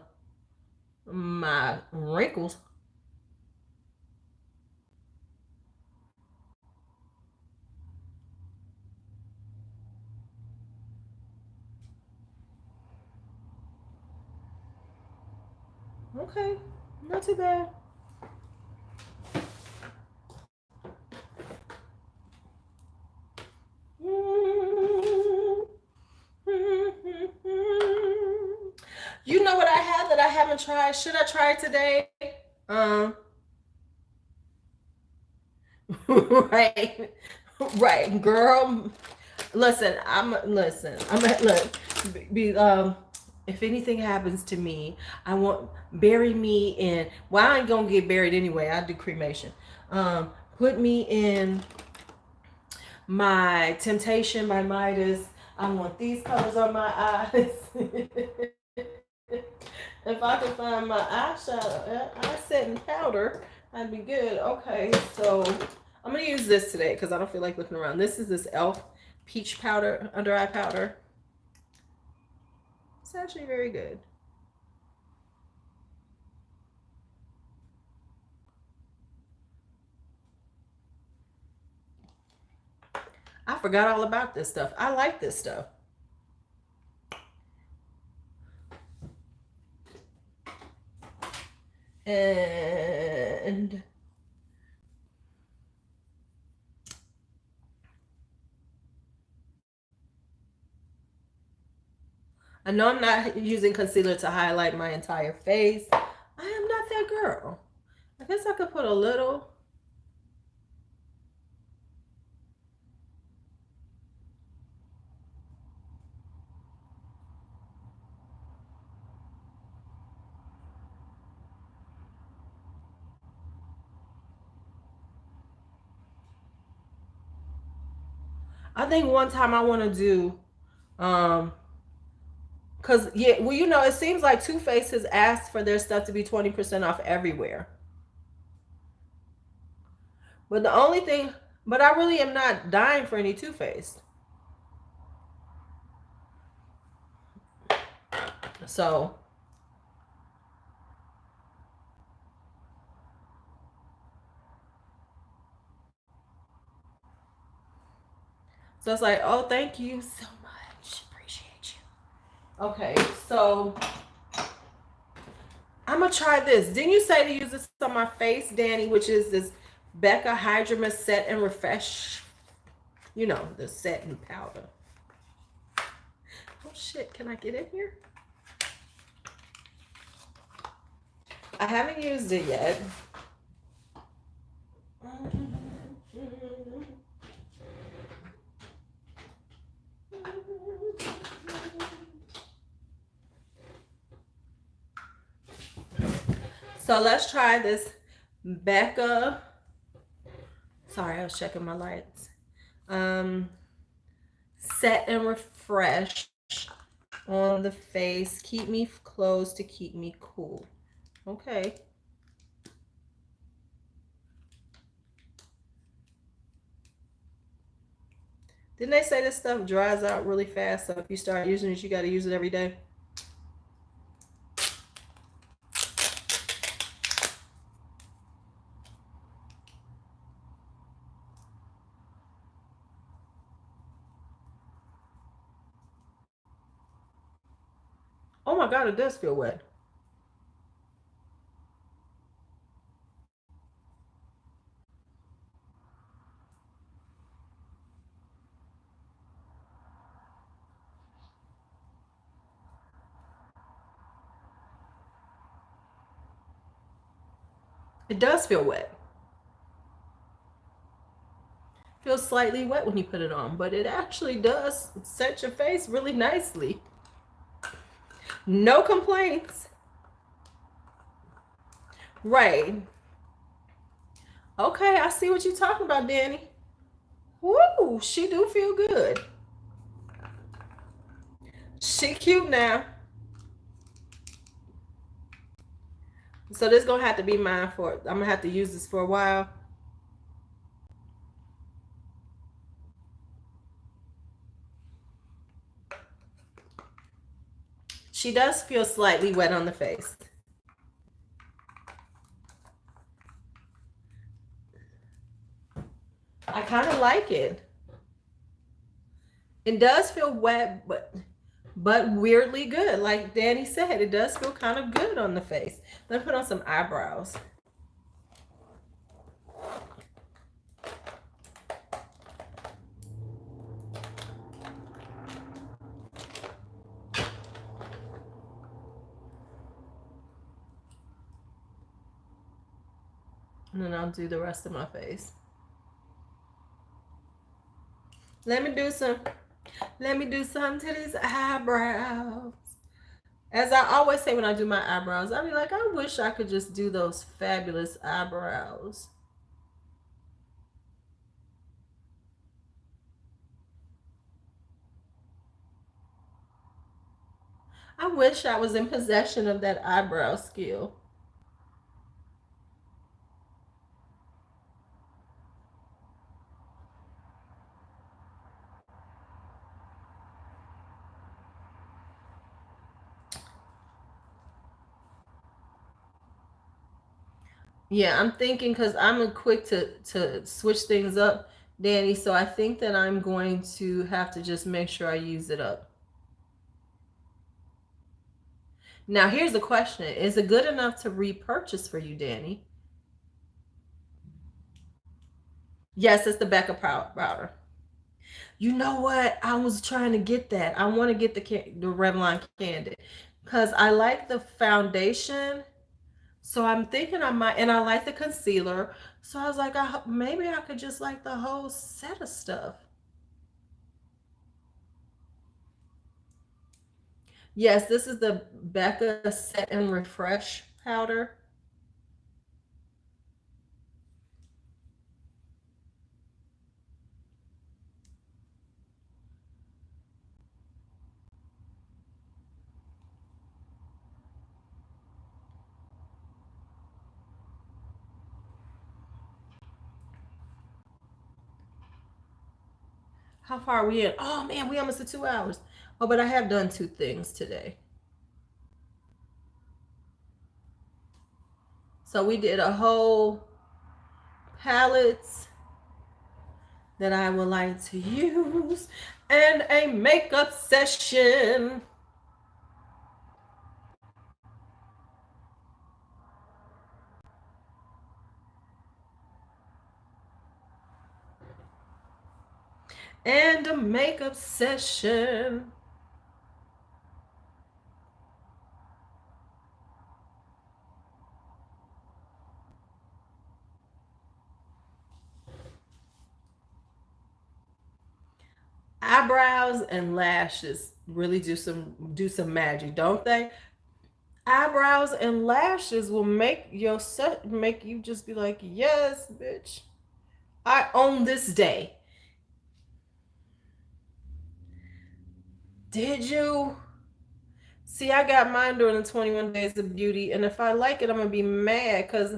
my wrinkles. Okay, not too bad. You know what I have that I haven't tried? Should I try it today? Um, right, right, girl. Listen. I'm look. Be If anything happens to me, I want bury me in. Well, I ain't gonna get buried anyway. I do cremation. Put me in my Temptation by Midas. I want these colors on my eyes. If I could find my eyeshadow, eye setting powder, I'd be good. Okay, so I'm gonna use this today because I don't feel like looking around. This is this e.l.f. peach powder, under eye powder. It's actually very good. I forgot all about this stuff. I like this stuff. And I know I'm not using concealer to highlight my entire face. I am not that girl. I guess I could put a little. I think one time I want to do, cause yeah, well, you know, it seems like Too Faced has asked for their stuff to be 20% off everywhere. But the only thing, but I really am not dying for any Too Faced. So, so it's like, oh, thank you so much, appreciate you. Okay, so I'm gonna try this. Didn't you say to use this on my face, Danny? Which is this Becca Hydra Set and Refresh. You know, the setting powder. Oh shit! Can I get in here? I haven't used it yet. So let's try this Becca. Sorry, I was checking my lights. Set and Refresh on the face. Keep me close to keep me cool. Okay. Didn't they say this stuff dries out really fast? So if you start using it, you got to use it every day. Oh my God, it does feel wet. It does feel wet. Feels slightly wet when you put it on, but it actually does set your face really nicely. No complaints. Right. Okay, I see what you're talking about, Danny. Woo, she do feel good. She cute now. So this gonna have to be mine for, I'm gonna have to use this for a while. She does feel slightly wet on the face. I kind of like it. It does feel wet, but weirdly good. Like Danny said, it does feel kind of good on the face. Let me put on some eyebrows. And then I'll do the rest of my face. Let me do some to these eyebrows. As I always say when I do my eyebrows, I be like, I wish I could just do those fabulous eyebrows. I wish I was in possession of that eyebrow skill. Yeah, I'm thinking because I'm quick to switch things up, Danny. So I think that I'm going to have to just make sure I use it up. Now, here's the question. Is it good enough to repurchase for you, Danny? Yes, it's the Becca powder. You know what? I was trying to get that. I want to get the Revlon Candid because I like the foundation. So I'm thinking I might, and I like the concealer. So I was like, maybe I could just like the whole set of stuff. Yes, this is the Becca Set and Refresh powder. How far are we in? Oh man, we almost at 2 hours. Oh, but I have done 2 things today. So we did a whole palettes that I would like to use and a makeup session. And a makeup session. Eyebrows and lashes really do some magic, don't they? Eyebrows and lashes will make you just be like, yes, bitch, I own this day. Did you? See, I got mine during the 21 days of beauty, and if I like it, I'm gonna be mad because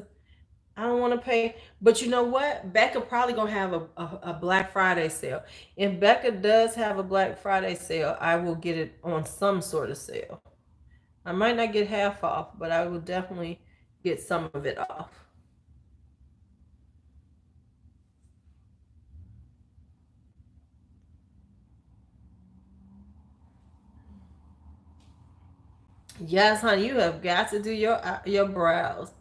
I don't want to pay. But you know what? Becca probably gonna have a Black Friday sale. If Becca does have a Black Friday sale, I will get it on some sort of sale. I might not get half off, but I will definitely get some of it off. Yes, honey, you have got to do your brows.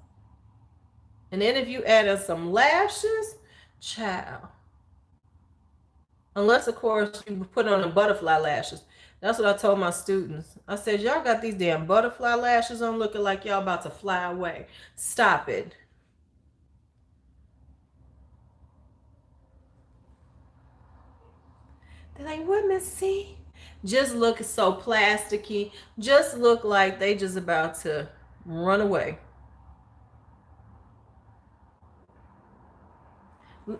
And then if you add in some lashes, child. Unless, of course, you put on the butterfly lashes. That's what I told my students. I said, y'all got these damn butterfly lashes on looking like y'all about to fly away. Stop it. They're like, what, Miss C? Just look so plasticky. Just look like they just about to run away.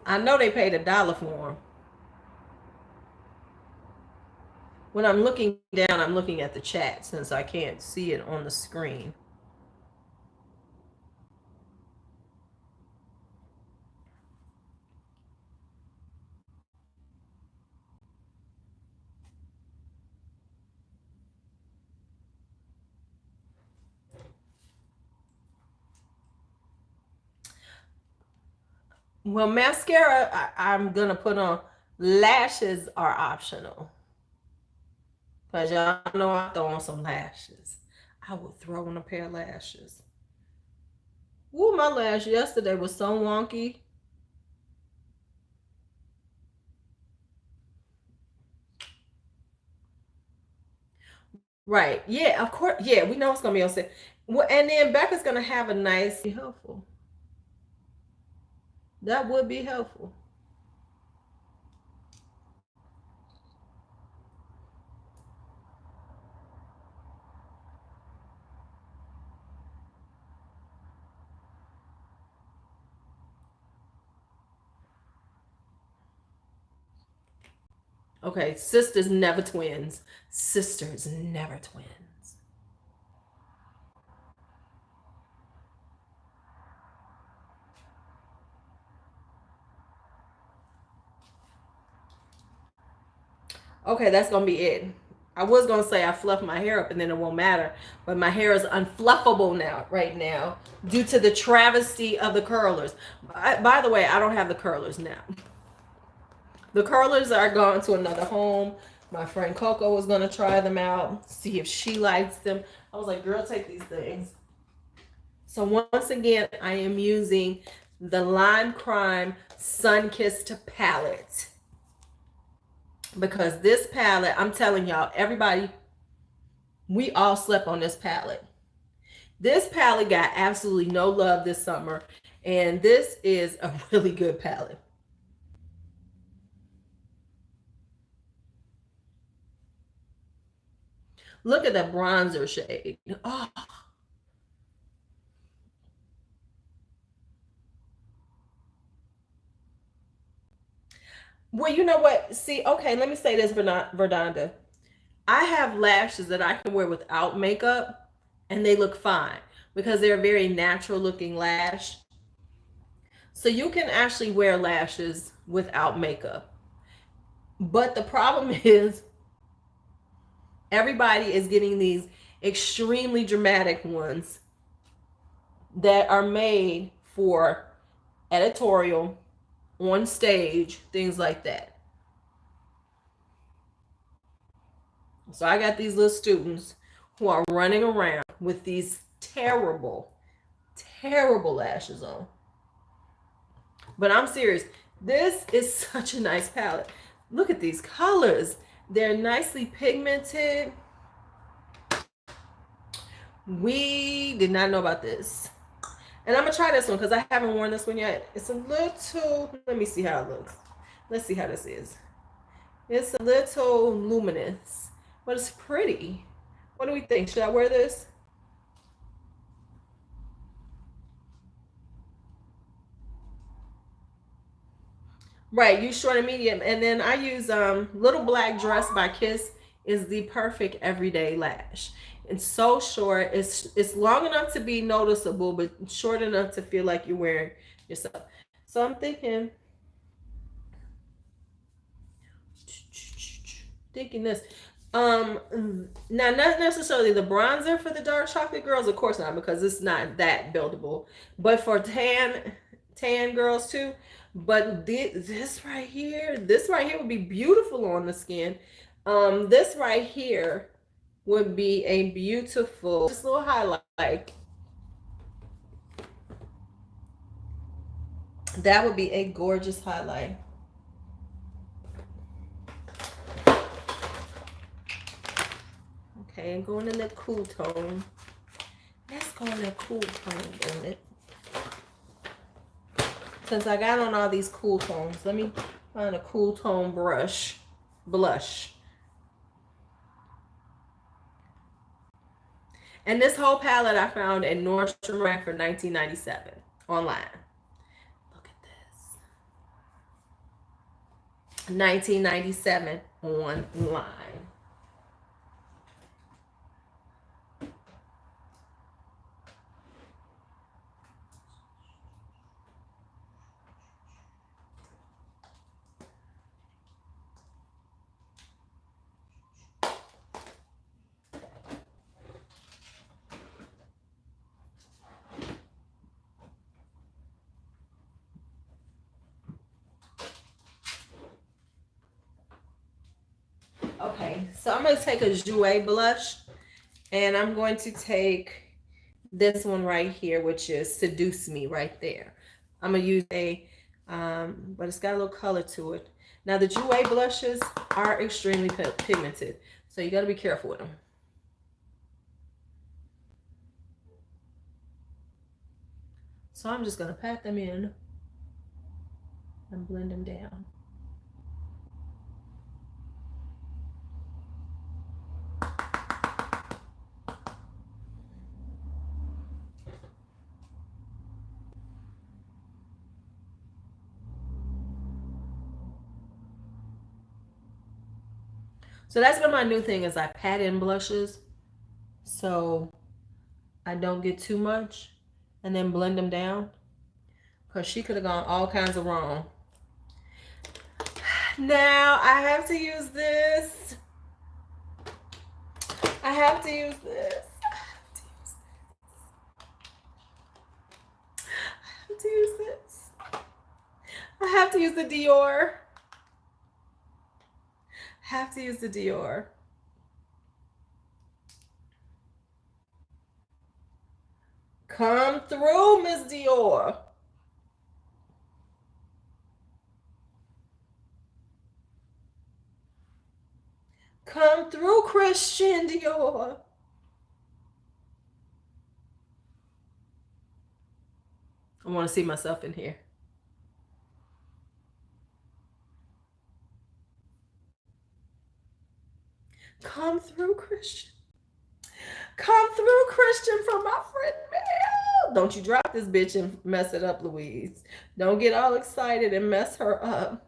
I know they paid $1 for them. When I'm looking down, I'm looking at the chat since I can't see it on the screen. Well, mascara, I'm going to put on. Lashes are optional. Because y'all know I throw on some lashes. I will throw on a pair of lashes. Ooh, my lash yesterday was so wonky. Right. Yeah, of course. Yeah, we know it's going to be on sale. Well, and then Becca's going to have a nice, helpful. That would be helpful. Okay, sisters never twins. Sisters never twins. Okay, that's gonna be it. I was gonna say I fluff my hair up and then it won't matter, but my hair is unfluffable now, right now, due to the travesty of the curlers. By the way, I don't have the curlers now. The curlers are gone to another home. My friend Coco was gonna try them out, see if she likes them. I was like, girl, take these things. So once again, I am using the Lime Crime Sun-Kissed palette. Because this palette, I'm telling y'all, everybody, we all slept on this palette. This palette got absolutely no love this summer. And this is a really good palette. Look at the bronzer shade. Oh. Well, you know what? See, okay, let me say this, Verdonda. I have lashes that I can wear without makeup and they look fine because they're a very natural looking lash. So you can actually wear lashes without makeup. But the problem is everybody is getting these extremely dramatic ones that are made for editorial, on stage, things like that. So I got these little students who are running around with these terrible, terrible lashes on. But I'm serious. This is such a nice palette. Look at these colors. They're nicely pigmented. We did not know about this. And I'm going to try this one because I haven't worn this one yet. It's a little, let me see how it looks. Let's see how this is. It's a little luminous, but it's pretty. What do we think? Should I wear this? Right, use short and medium. And then I use Little Black Dress by Kiss is the perfect everyday lash. It's so short. It's long enough to be noticeable, but short enough to feel like you're wearing yourself. So I'm thinking this. Now not necessarily the bronzer for the dark chocolate girls, of course not, because it's not that buildable. But for tan girls too. But this right here would be beautiful on the skin. This right here would be a beautiful, just little highlight. That would be a gorgeous highlight. Okay, and going in the cool tone. Let's go in the cool tone, on it. Since I got on all these cool tones, let me find a cool tone blush. And this whole palette I found at Nordstrom Rack for $19.97 online. Look at this. $19.97 online. Okay, so I'm going to take a Jouer blush, and I'm going to take this one right here, which is Seduce Me right there. I'm going to use a, but it's got a little color to it. Now, the Jouer blushes are extremely pigmented, so you got to be careful with them. So I'm just going to pat them in and blend them down. So that's been my new thing, is I pat in blushes so I don't get too much, and then blend them down, because she could have gone all kinds of wrong. Now I have to use this. I have to use this. I have to use this. I have to use the Dior. I have to use the Dior. Come through, Miss Dior. Come through, Christian Dior. I want to see myself in here. Come through, Christian. Come through, Christian, from my friend Mel. Don't you drop this bitch and mess it up, Louise. Don't get all excited and mess her up.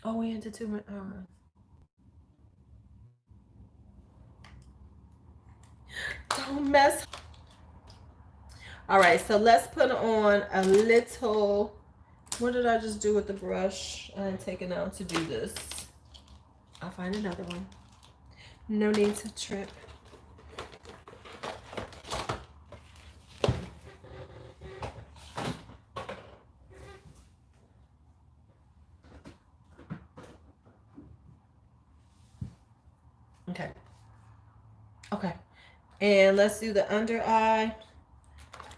Oh, we into 2 minutes. Don't mess. All right, so let's put on a little. What did I just do with the brush? I didn't take it out to do this. I'll find another one. No need to trip. Okay. Okay. And let's do the under eye.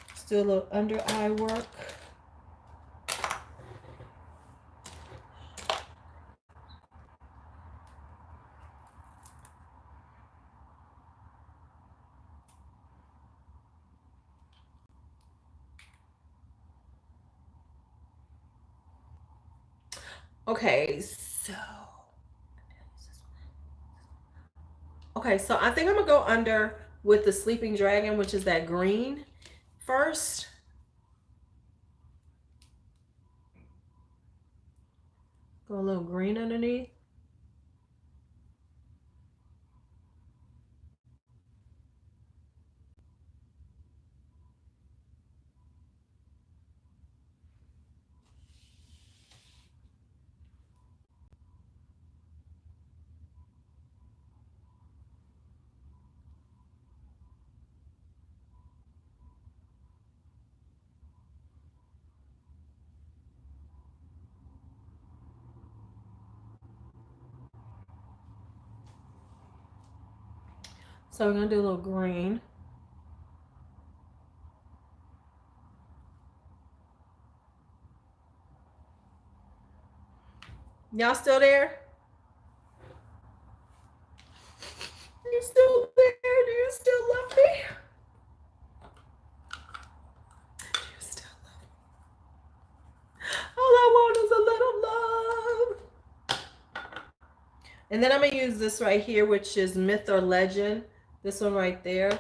Let's do a little under eye work. Okay, so I think I'm gonna go under with the Sleeping Dragon, which is that green first. Go a little green underneath. So we're gonna do a little green. Y'all still there? You still there? Do you still love me? Do you still love me? All I want is a little love. And then I'm gonna use this right here, which is Myth or Legend. This one right there.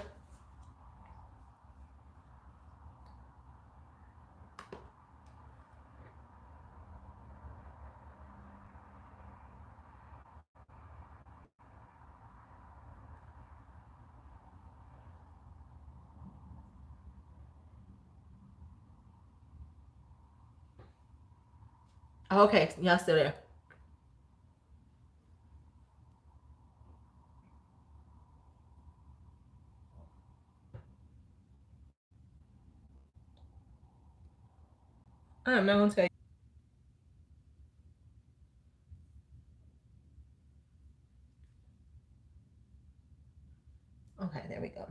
Okay, y'all still there? I'm not gonna tell you. Okay, there we go.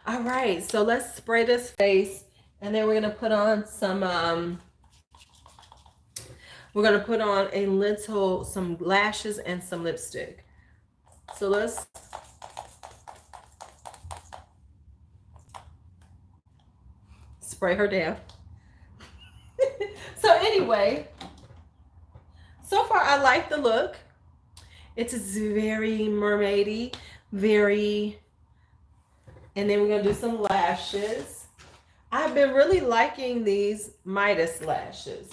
All right, so let's spray this face, and then we're gonna put on some we're gonna put on some lashes and some lipstick. So let's spray her down. So anyway, so far I like the look. It's very mermaidy, very, and then we're gonna do some lashes. I've been really liking these Midas lashes.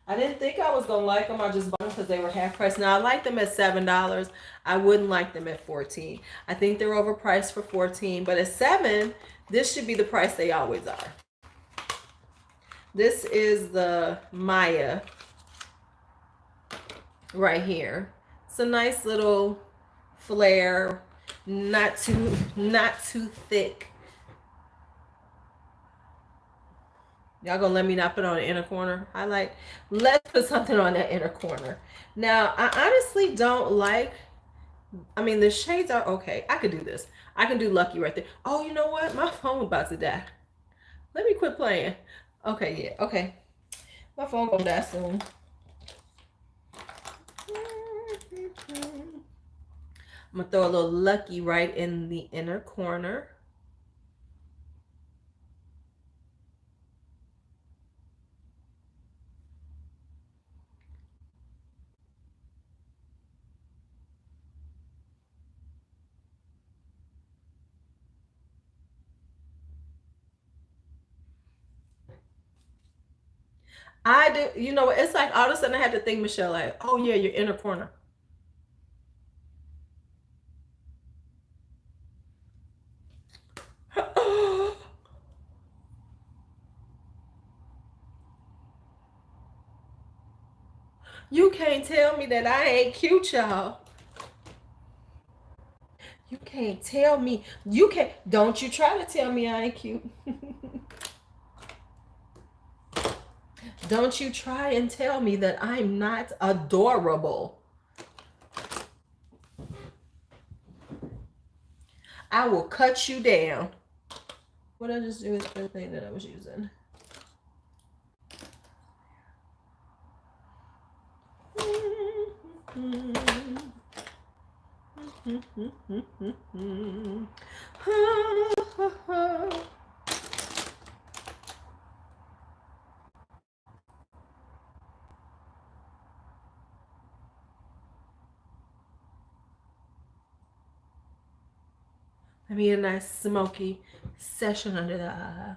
I didn't think I was gonna like them. I just bought them because they were half price. Now I like them at $7. I wouldn't like them at $14. I think they're overpriced for $14, but at $7, this should be the price they always are. This is the Maya right here. It's a nice little flare, not too thick. Y'all gonna let me not put on the inner corner highlight? Let's put something on that inner corner. Now, I honestly don't like, I mean, the shades are okay. I could do this. I can do Lucky right there. Oh, you know what? My phone about to die. Let me quit playing. Okay, yeah, okay. My phone gonna die soon. I'm gonna throw a little Lucky right in the inner corner. I do, you know, it's like all of a sudden I had to think, Michelle, like, oh yeah, your inner corner. You can't tell me that I ain't cute, y'all. You can't tell me. You can't. Don't you try to tell me I ain't cute. Don't you try and tell me that I'm not adorable. I will cut you down. What I just do is the thing that I was using. Maybe a nice smoky session under the eye.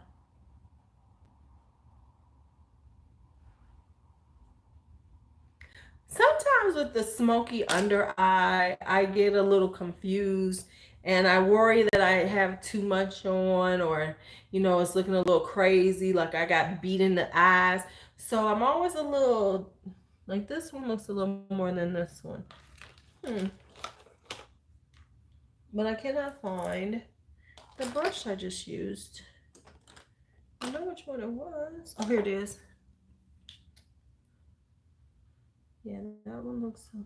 Sometimes with the smoky under eye, I get a little confused and I worry that I have too much on, or, you know, it's looking a little crazy, like I got beat in the eyes. So I'm always a little, like this one looks a little more than this one. But I cannot find the brush I just used. I know which one it was. Oh, here it is. Yeah, that one looks so.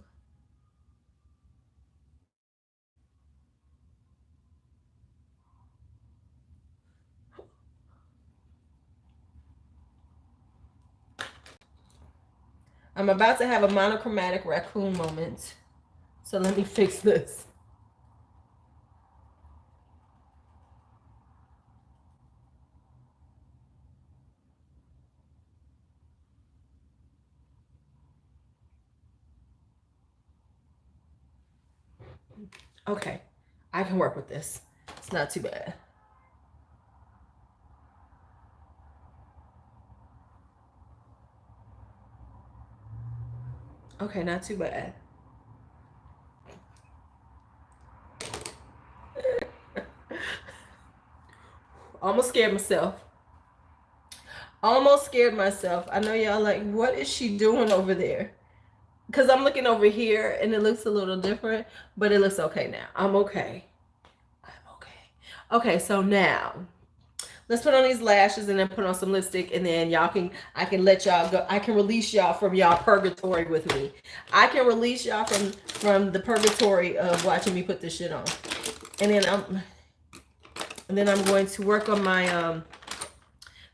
I'm about to have a monochromatic raccoon moment. So let me fix this. Okay, I can work with this. It's not too bad. Okay, not too bad. Almost scared myself. Almost scared myself. I know y'all like, what is she doing over there? Because I'm looking over here and it looks a little different, but it looks okay now. I'm okay. I'm okay. Okay, so now let's put on these lashes and then put on some lipstick, and then I can let y'all go. I can release y'all from y'all purgatory with me. I can release y'all from the purgatory of watching me put this shit on. And then And then I'm going to work on my I'm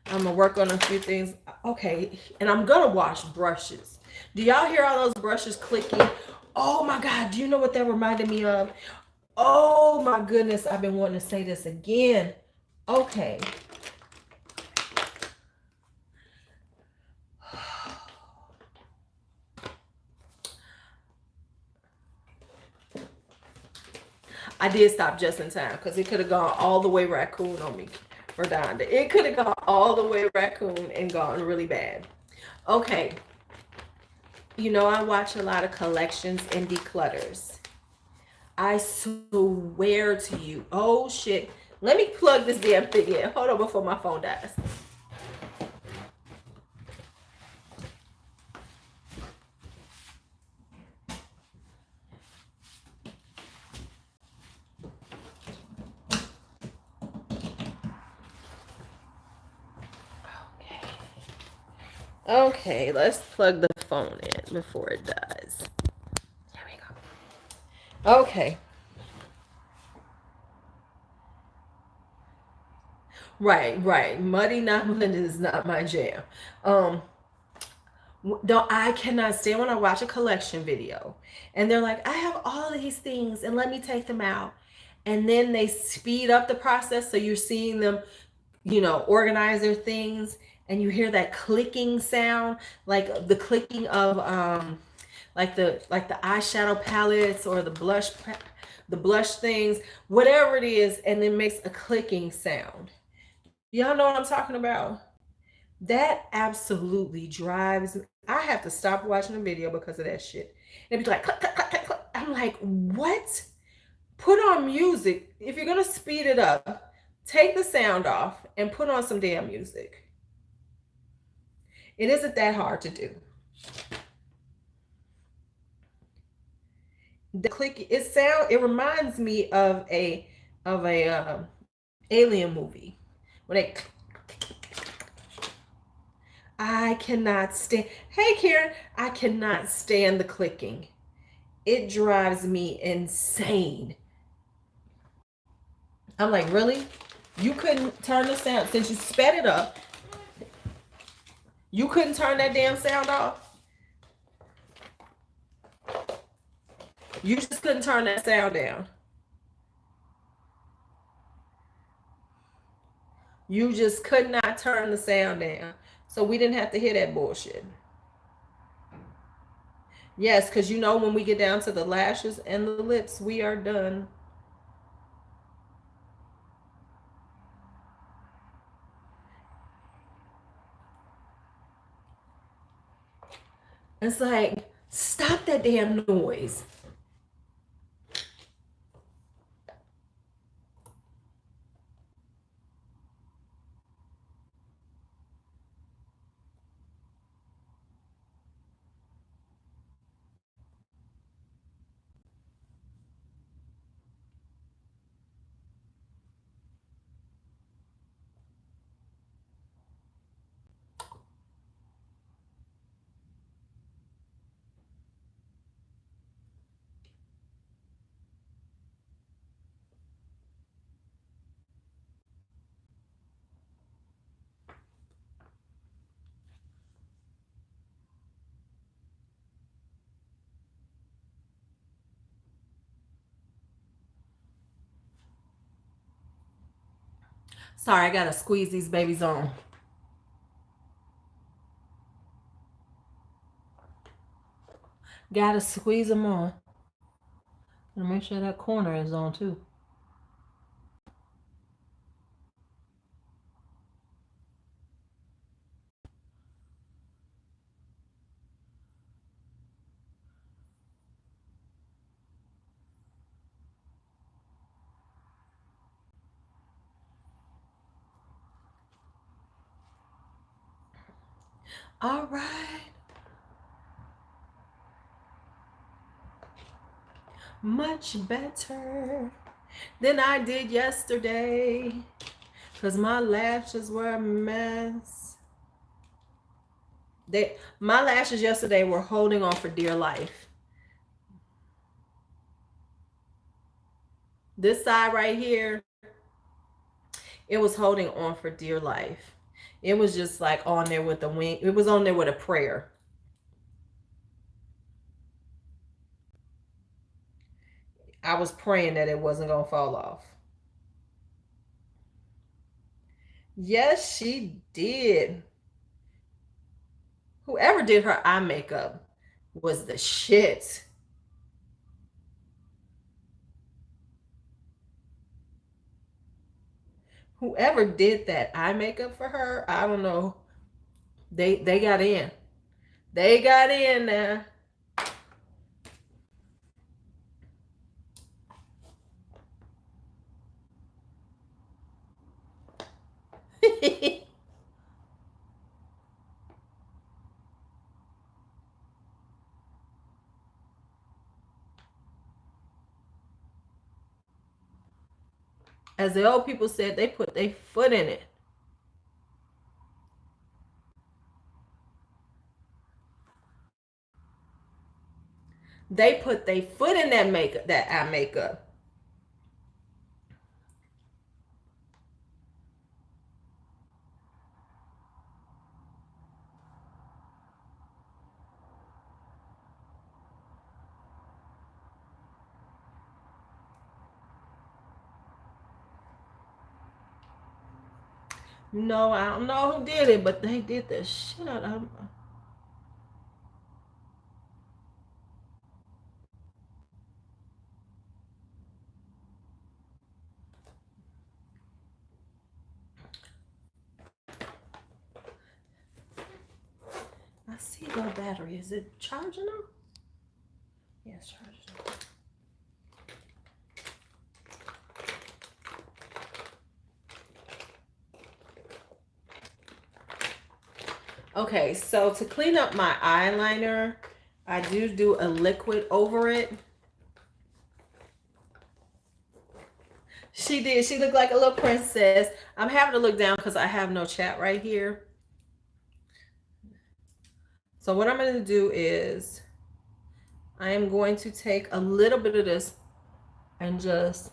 gonna work on a few things. Okay, and I'm gonna wash brushes. Do y'all hear all those brushes clicking? Oh my God, do you know what that reminded me of? Oh my goodness, I've been wanting to say this again. Okay. I did stop just in time because it could have gone all the way raccoon on me. Redonda. It could have gone all the way raccoon and gone really bad. Okay. You know, I watch a lot of collections and declutters. I swear to you. Oh shit. Let me plug this damn thing in. Hold on before my phone dies. Okay, let's plug the phone in before it dies. There we go. Okay. Right. Muddy not blended is not my jam. Don't I cannot stand when I watch a collection video and they're like, I have all of these things and let me take them out. And then they speed up the process so you're seeing them, you know, organize their things and you hear that clicking sound, like the clicking of like the eyeshadow palettes or the blush things, whatever it is, and it makes a clicking sound. Y'all know what I'm talking about? That absolutely drives me. I have to stop watching the video because of that shit. It'd be like click, click, click, click, click. I'm like, what? Put on music. If you're gonna speed it up, take the sound off and put on some damn music. It isn't that hard to do. The click, it reminds me of a alien movie when they. I cannot stand. Hey, Karen, I cannot stand the clicking. It drives me insane. I'm like, really? You couldn't turn the sound since you sped it up. You couldn't turn that damn sound off. You just couldn't turn that sound down. You just could not turn the sound down. So we didn't have to hear that bullshit. Yes, because you know when we get down to the lashes and the lips, we are done. It's like, stop that damn noise. Sorry, I gotta squeeze these babies on. Gotta squeeze them on. And make sure that corner is on too. All right. Much better than I did yesterday. Because my lashes were a mess. My lashes yesterday were holding on for dear life. This side right here, It was holding on for dear life. It was just like on there with the wing. It was on there with a prayer. I was praying that it wasn't going to fall off. Yes, she did. Whoever did her eye makeup was the shit. Whoever did that eye makeup for her, I don't know. They got in. They got in now. As the old people said, they put their foot in it. They put their foot in that makeup, that eye makeup. No, I don't know who did it, but they did the shit out of them. I see the battery. Is it charging now? Yes, charging. Okay, so to clean up my eyeliner, I do a liquid over it. She did. She looked like a little princess. I'm having to look down because I have no chat right here. So what I'm going to do is I am going to take a little bit of this and just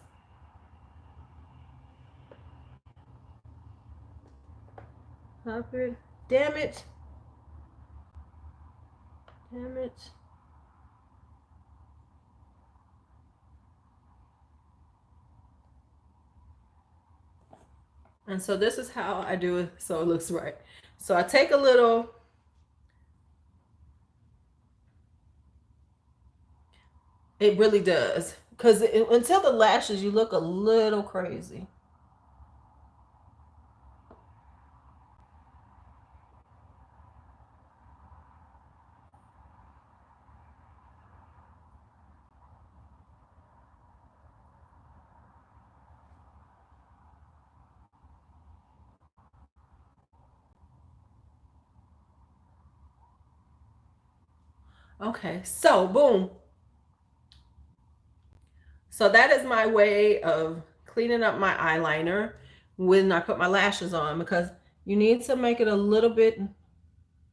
pop it. Damn it. Damn it. And so this is how I do it so it looks right. So I take a little. It really does. Because until the lashes, you look a little crazy. Okay, so boom. So that is my way of cleaning up my eyeliner when I put my lashes on, because you need to make it a little bit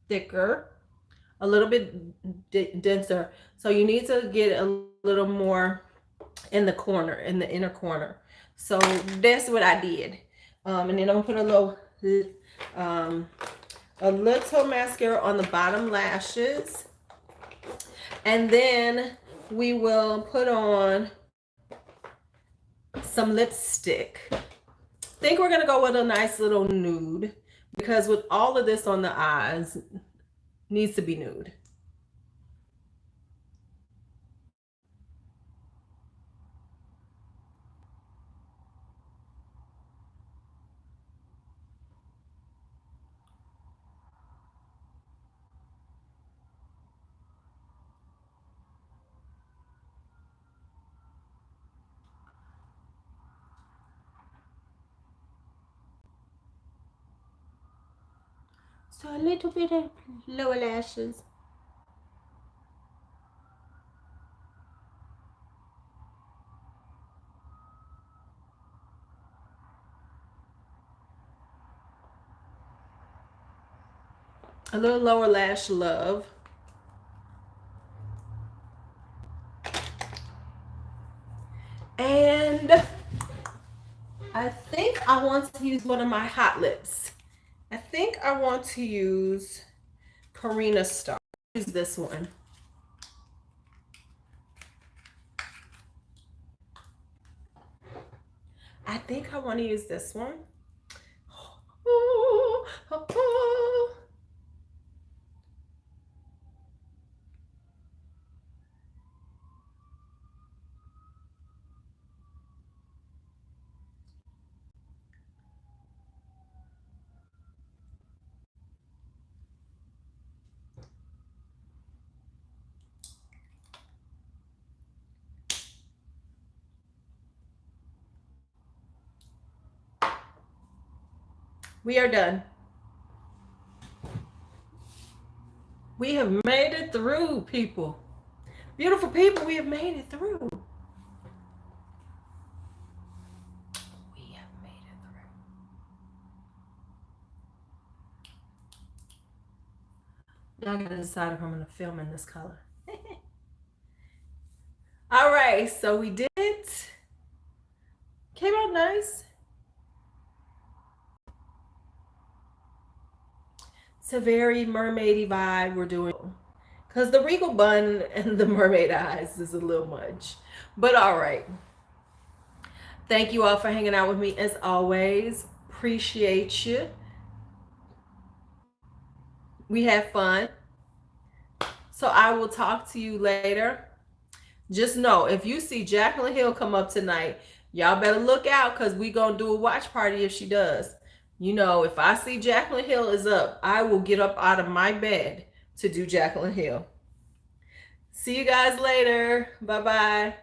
thicker, a little bit denser. So you need to get a little more in the corner, in the inner corner. So that's what I did. And then I'm gonna put a little mascara on the bottom lashes. And then we will put on some lipstick. I think we're gonna go with a nice little nude, because with all of this on the eyes, needs to be nude. So a little bit of lower lashes. A little lower lash love. And I think I want to use one of my hot lips. I think I want to use Karina Star. Use this one. I think I want to use this one. Oh, oh, oh. We are done. We have made it through, people. Beautiful people, we have made it through. We have made it through. Now I gotta decide if I'm gonna film in this color. All right, so we did it. Came out nice. It's a very mermaidy vibe we're doing. Because the regal bun and the mermaid eyes is a little much. But all right. Thank you all for hanging out with me as always. Appreciate you. We had fun. So I will talk to you later. Just know, if you see Jaclyn Hill come up tonight, y'all better look out because we going to do a watch party if she does. You know, if I see Jaclyn Hill is up, I will get up out of my bed to do Jaclyn Hill. See you guys later. Bye-bye.